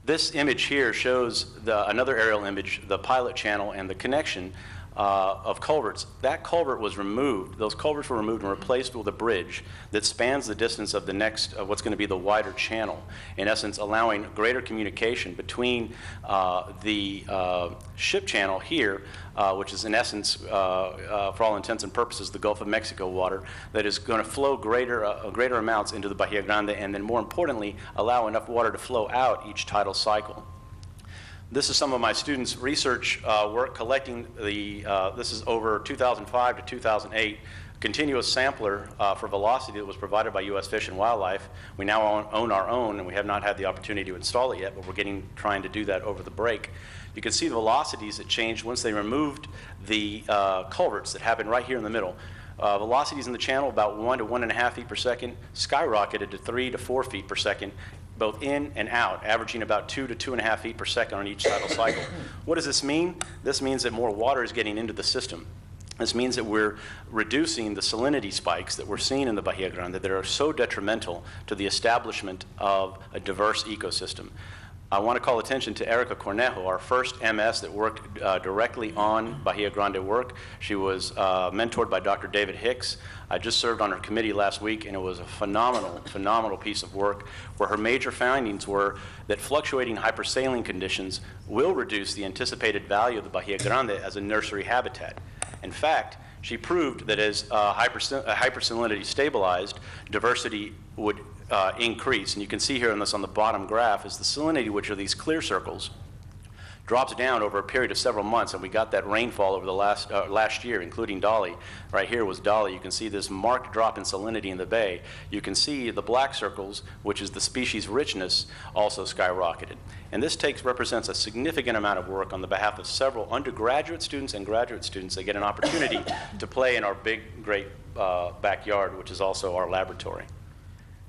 This image here shows another aerial image, the pilot channel and the connection of culverts. That culvert was removed. Those culverts were removed and replaced with a bridge that spans the distance of the next, what's going to be the wider channel, in essence allowing greater communication between the ship channel here, which is in essence, for all intents and purposes, the Gulf of Mexico water, that is going to flow greater amounts into the Bahia Grande, and then more importantly, allow enough water to flow out each tidal cycle. This is some of my students' research work collecting this is over 2005 to 2008, continuous sampler for velocity that was provided by U.S. Fish and Wildlife. We now own our own, and we have not had the opportunity to install it yet, but we're trying to do that over the break. You can see the velocities that changed once they removed the culverts that happened right here in the middle. Velocities in the channel about 1 to 1.5 feet per second, skyrocketed to 3 to 4 feet per second both in and out, averaging about 2 to 2.5 feet per second on each tidal cycle. What does this mean? This means that more water is getting into the system. This means that we're reducing the salinity spikes that we're seeing in the Bahia Grande that are so detrimental to the establishment of a diverse ecosystem. I want to call attention to Erica Cornejo, our first MS that worked directly on Bahia Grande work. She was mentored by Dr. David Hicks. I just served on her committee last week, and it was a phenomenal piece of work where her major findings were that fluctuating hypersaline conditions will reduce the anticipated value of the Bahia Grande as a nursery habitat. In fact, she proved that as hypersalinity stabilized, diversity would increase. And you can see here on the bottom graph is the salinity, which are these clear circles, drops down over a period of several months, and we got that rainfall over the last year, including Dolly. Right here was Dolly. You can see this marked drop in salinity in the bay. You can see the black circles, which is the species richness, also skyrocketed. And this represents a significant amount of work on the behalf of several undergraduate students and graduate students that get an opportunity to play in our big, great backyard, which is also our laboratory.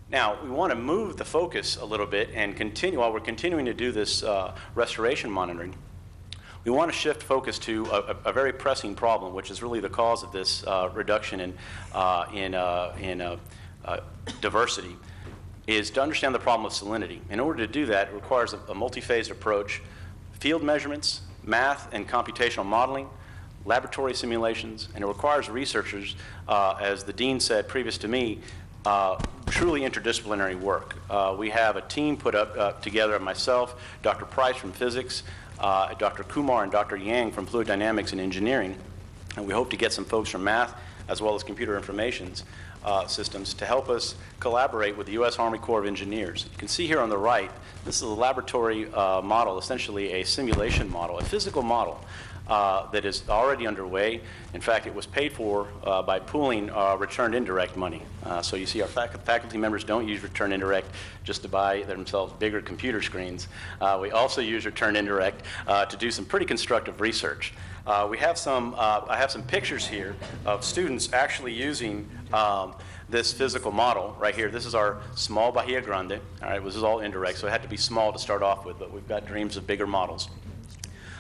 Now, we want to move the focus a little bit and continue, while we're continuing to do this restoration monitoring, we want to shift focus to a very pressing problem, which is really the cause of this reduction in diversity, is to understand the problem of salinity. In order to do that, it requires a multi-phased approach, field measurements, math and computational modeling, laboratory simulations, and it requires researchers, as the dean said previous to me, truly interdisciplinary work. We have a team put together of myself, Dr. Price from physics, Dr. Kumar and Dr. Yang from fluid dynamics and engineering, and we hope to get some folks from math as well as computer information systems to help us collaborate with the U.S. Army Corps of Engineers. You can see here on the right, this is a laboratory model, essentially a simulation model, a physical model that is already underway. In fact, it was paid for by pooling returned indirect money. So you see our faculty members don't use returned indirect just to buy themselves bigger computer screens. We also use returned indirect to do some pretty constructive research. I have some pictures here of students actually using this physical model right here. This is our small Bahia Grande. All right, this is all indirect, so it had to be small to start off with, but we've got dreams of bigger models.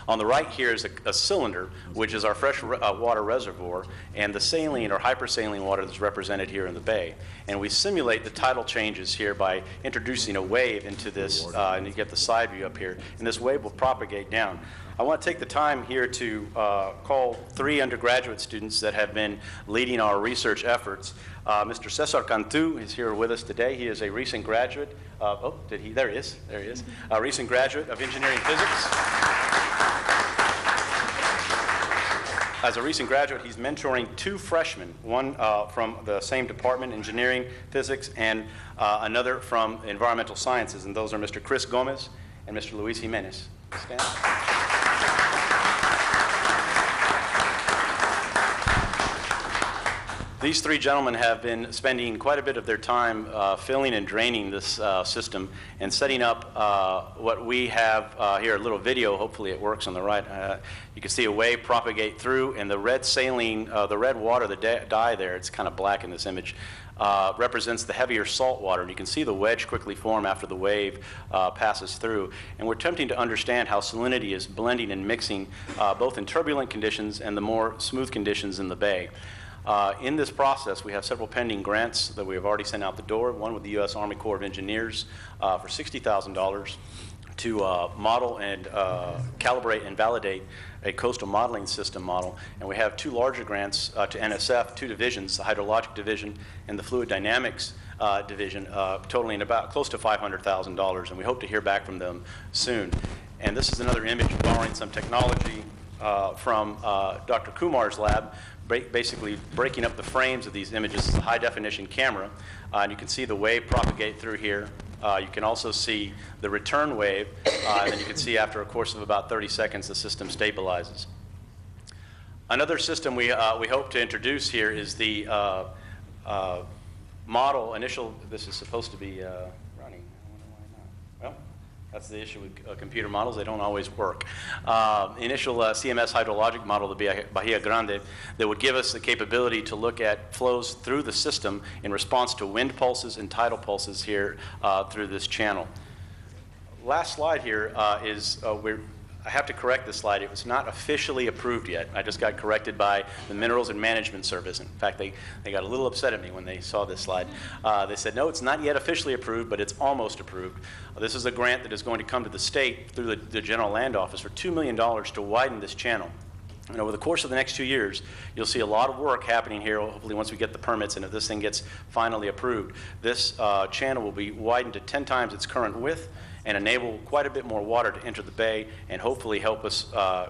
On the right here is a cylinder, which is our fresh water reservoir, and the saline or hypersaline water that's represented here in the bay. And we simulate the tidal changes here by introducing a wave into this, and you get the side view up here, and this wave will propagate down. I want to take the time here to call 3 undergraduate students that have been leading our research efforts. Mr. Cesar Cantu is here with us today. He is a recent graduate of, there he is, a recent graduate of engineering physics. As a recent graduate, he's mentoring 2 freshmen, one from the same department, engineering, physics, and another from environmental sciences, and those are Mr. Chris Gomez and Mr. Luis Jimenez. Stand. These 3 gentlemen have been spending quite a bit of their time filling and draining this system and setting up what we have here, a little video. Hopefully it works on the right. You can see a wave propagate through, and the red saline, the red water, the dye there, it's kind of black in this image, represents the heavier salt water. And you can see the wedge quickly form after the wave passes through. And we're attempting to understand how salinity is blending and mixing both in turbulent conditions and the more smooth conditions in the bay. In this process, we have several pending grants that we have already sent out the door, one with the U.S. Army Corps of Engineers for $60,000 to model and calibrate and validate a coastal modeling system model. And we have 2 larger grants to NSF, 2 divisions, the hydrologic division and the fluid dynamics division, totaling about close to $500,000, and we hope to hear back from them soon. And this is another image borrowing some technology from Dr. Kumar's lab, basically breaking up the frames of these images. It's a high-definition camera, and you can see the wave propagate through here. You can also see the return wave, and then you can see after a course of about 30 seconds, the system stabilizes. Another system we hope to introduce here is the model initial. This is supposed to be running. I wonder why not. Well, That's the issue with computer models. They don't always work. Initial CMS hydrologic model, the Bahia Grande, that would give us the capability to look at flows through the system in response to wind pulses and tidal pulses here through this channel. Last slide here is I have to correct this slide. It was not officially approved yet. I just got corrected by the Minerals and Management Service. In fact, they got a little upset at me when they saw this slide. They said, no, it's not yet officially approved, but it's almost approved. This is a grant that is going to come to the state through the General Land Office for $2 million to widen this channel. And over the course of the next 2 years, you'll see a lot of work happening here, hopefully once we get the permits and if this thing gets finally approved. This channel will be widened to 10 times its current width and enable quite a bit more water to enter the bay and hopefully help us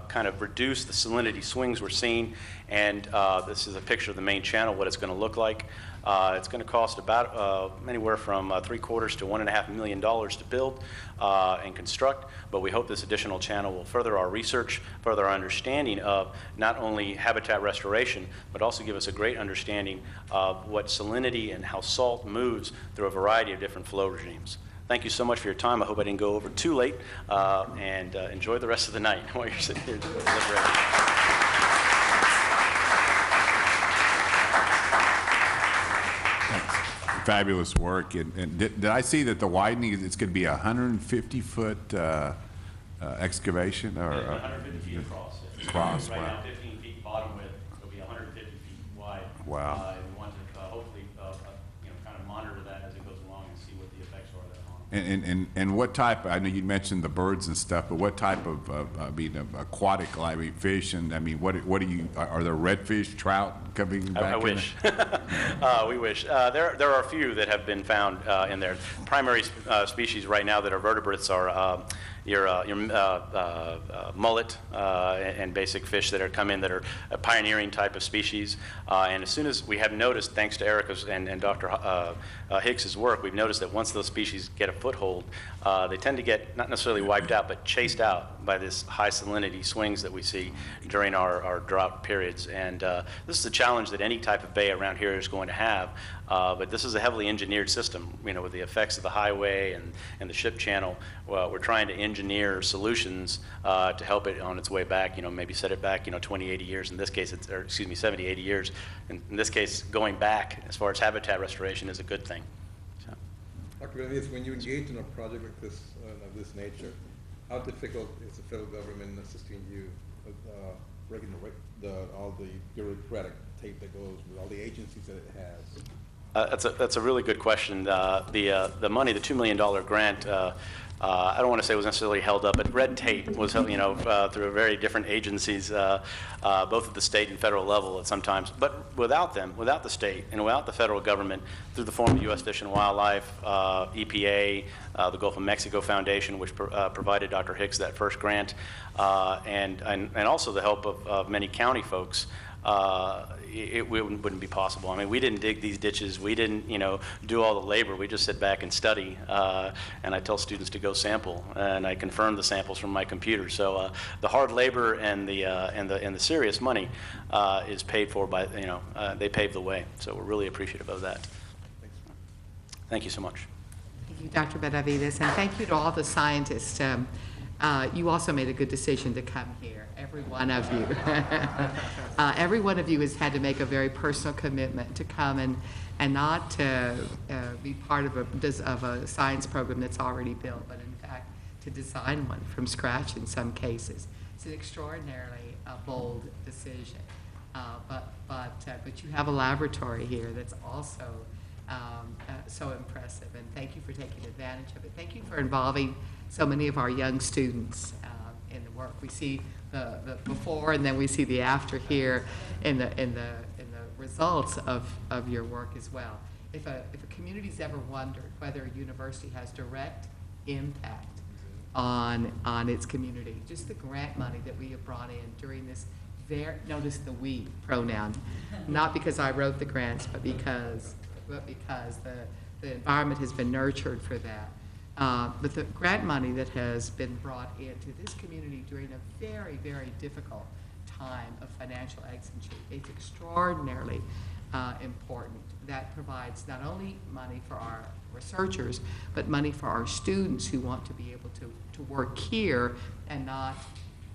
kind of reduce the salinity swings we're seeing. And this is a picture of the main channel, what it's going to look like. It's going to cost about anywhere from $750,000 to $1.5 million to build and construct, but we hope this additional channel will further our research, further our understanding of not only habitat restoration, but also give us a great understanding of what salinity and how salt moves through a variety of different flow regimes. Thank you so much for your time. I hope I didn't go over too late, and enjoy the rest of the night while you're sitting here deliberating. Fabulous work. And did I see that the widening, it's going to be a 150-foot excavation? Or, 150 feet across. Across, right wow. now, 15 feet bottom width. It'll be 150 feet wide. Wow. And we want to hopefully kind of monitor that as it goes along and see what the effects are of that on. And what type, I know you mentioned the birds and stuff, but what type of, aquatic, fish, and what do you, are there redfish, trout coming back? I wish. We wish. There are a few that have been found in there. Primary species right now that are vertebrates are your mullet and basic fish that are come in that are a pioneering type of species. And as soon as we have noticed, thanks to Erica's and Dr. Hicks's work, we've noticed that once those species get a foothold, they tend to get not necessarily wiped out, but chased out by this high salinity swings that we see during our drought periods. And this is a challenge that any type of bay around here is going to have. But this is a heavily engineered system, with the effects of the highway and the ship channel. Well, we're trying to engineer solutions to help it on its way back, maybe set it back, 20, 80 years. In this case, 70, 80 years. In this case, going back as far as habitat restoration is a good thing. So. Dr. Benavides, when you engage in a project like this, of this nature, how difficult is the federal government assisting you with breaking all the bureaucratic tape that goes with all the agencies that it has? That's a really good question. The money, the $2 million grant, I don't want to say it was necessarily held up, but red tape was, through very different agencies, both at the state and federal level at sometimes. But without them, without the state and without the federal government, through the form of U.S. Fish and Wildlife, EPA, the Gulf of Mexico Foundation, which provided Dr. Hicks that first grant, and also the help of many county folks, it wouldn't be possible. I mean, we didn't dig these ditches. We didn't, do all the labor. We just sit back and study. And I tell students to go sample, and I confirm the samples from my computer. So the hard labor and the serious money is paid for by, they paved the way. So we're really appreciative of that. Thank you so much. Thank you, Dr. Benavides, and thank you to all the scientists. You also made a good decision to come here. Every one of you. Every one of you has had to make a very personal commitment to come and not to be part of a science program that's already built, but in fact to design one from scratch in some cases. It's an extraordinarily bold decision. But you have a laboratory here that's also so impressive, and thank you for taking advantage of it. Thank you for involving so many of our young students in the work. We see the before, and then we see the after here in the results of your work as well. If a community's ever wondered whether a university has direct impact on its community, just the grant money that we have brought in during this notice the we pronoun, not because I wrote the grants, but because the environment has been nurtured for that. But the grant money that has been brought into this community during a very, very difficult time of financial exigency. It's extraordinarily important. That provides not only money for our researchers, but money for our students who want to be able to work here and not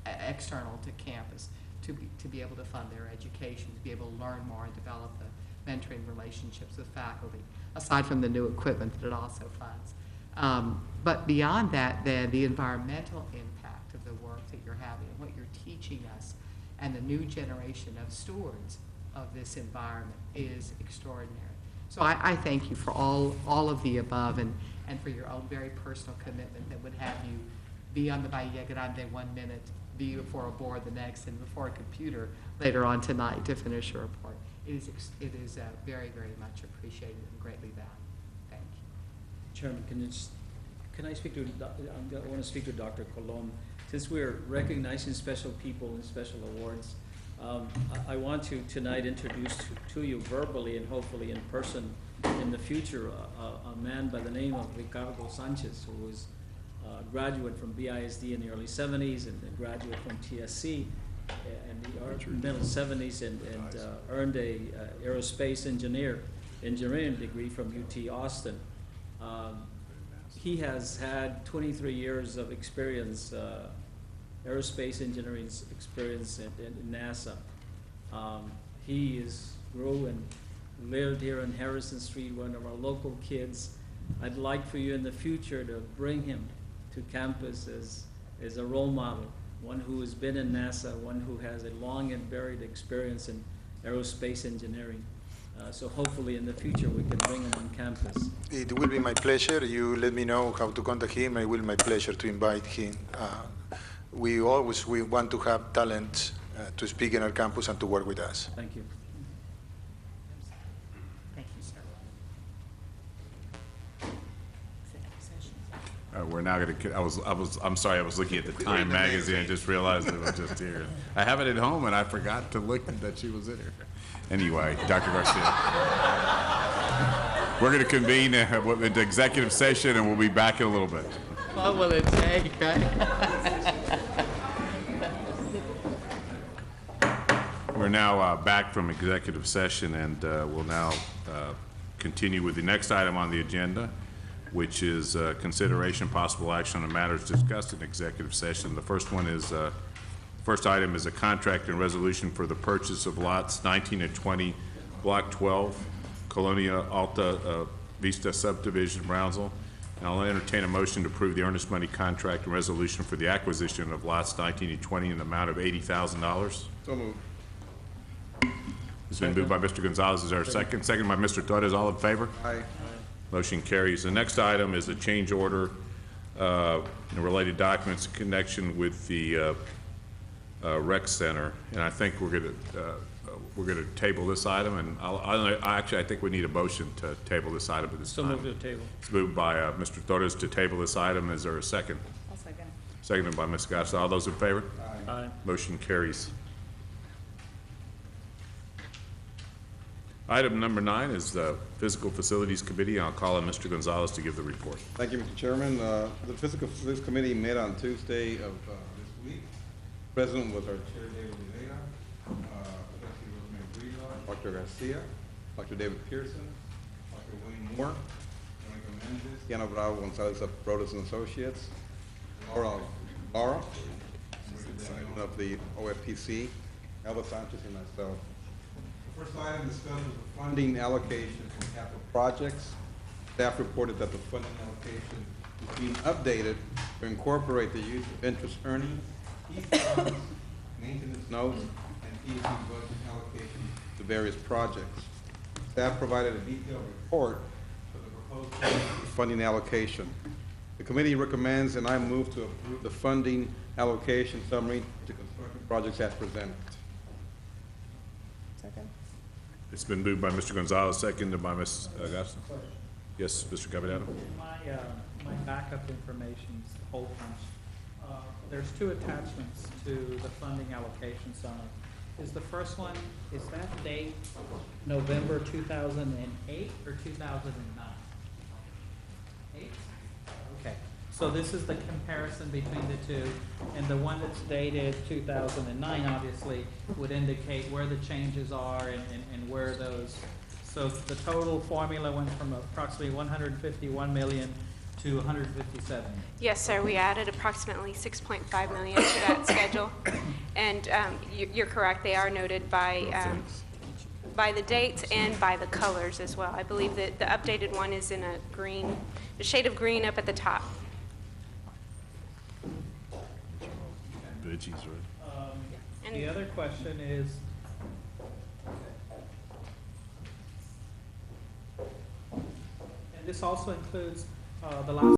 external to campus, to be able to fund their education, to be able to learn more and develop the mentoring relationships with faculty, aside from the new equipment that it also funds. But beyond that, then, the environmental impact of the work that you're having, and what you're teaching us, and the new generation of stewards of this environment is extraordinary. So I thank you for all of the above, and for your own very personal commitment that would have you be on the Bahia Grande 1 minute, be before a board the next, and before a computer later on tonight to finish your report. It is very, very much appreciated and greatly valued. Thank you. Chairman, can I speak to, I want to speak to Dr. Colom. Since we're recognizing special people and special awards, I want to tonight introduce to you verbally and hopefully in person in the future a man by the name of Ricardo Sanchez, who was a graduate from BISD in the early 70s and a graduate from TSC in the middle 70s and earned a aerospace engineering degree from UT Austin. He has had 23 years of experience, aerospace engineering experience in NASA. He grew and lived here on Harrison Street, one of our local kids. I'd like for you in the future to bring him to campus as a role model, one who has been in NASA, one who has a long and varied experience in aerospace engineering. So hopefully in the future we can bring him on campus. It will be my pleasure. You let me know how to contact him. It will be my pleasure to invite him. We want to have talent to speak in our campus and to work with us. Thank you. Thank you, sir. We're now going to, I'm sorry, I was looking at the Time magazine. I just realized it was just here. I have it at home and I forgot to look that she was in here. Anyway, Dr. Garcia. We're going to convene into executive session and we'll be back in a little bit. What will it take, right? We're now back from executive session and we'll now continue with the next item on the agenda, which is consideration possible action on matters discussed in executive session. The first one is first item is a contract and resolution for the purchase of lots 19 and 20, Block 12, Colonia Alta Vista Subdivision, Brownsville. And I'll entertain a motion to approve the earnest money contract and resolution for the acquisition of lots 19 and 20 in the amount of $80,000. So moved. It's been moved by Mr. Gonzalez. Is there a second? Second by Mr. Torres. All in favor? Aye. Motion carries. The next item is a change order and related documents in connection with the rec center. And I think we're going to table this item. And I think we need a motion to table this item at this time. So move to the table. It's moved by Mr. Torres to table this item. Is there a second? I'll second. Seconded by Ms. Garza. All those in favor? Aye. Motion carries. Item number 9 is the Physical Facilities Committee. I'll call on Mr. Gonzalez to give the report. Thank you, Mr. Chairman. The Physical Facilities Committee met on Tuesday of this week. President was our Chair, David Rivera, Trustee Rosemary Breedlove, Dr. Garcia, Dr. David Pearson, Dr. Wayne Moore, Monica Mendez, Diana Bravo Gonzalez of Brothers and Associates, Laura of the OFPC, Elba Sanchez, and myself. The first item discussed was the funding allocation for capital projects. Staff reported that the funding allocation is being updated to incorporate the use of interest earning, funds, maintenance notes, and TSC budget allocation to various projects. Staff provided a detailed report for the proposed funding allocation. The committee recommends and I move to approve the funding allocation summary to construction projects as presented. Second. It's been moved by Mr. Gonzalez, seconded by Ms. Garza. Yes, Mr. Capitano. My backup information is the whole bunch. There's 2 attachments to the funding allocation summary. Is the first one, is that date November 2008 or 2009? 8? Okay. So this is the comparison between the two, and the one that's dated 2009 obviously would indicate where the changes are and where those. So the total formula went from approximately 151 million to 157. Yes, sir. We added approximately 6.5 million to that schedule. And you're correct. They are noted by the dates and by the colors as well. I believe that the updated one is in a green, a shade of green up at the top. Veggies, right? And The other question is, and this also includes the last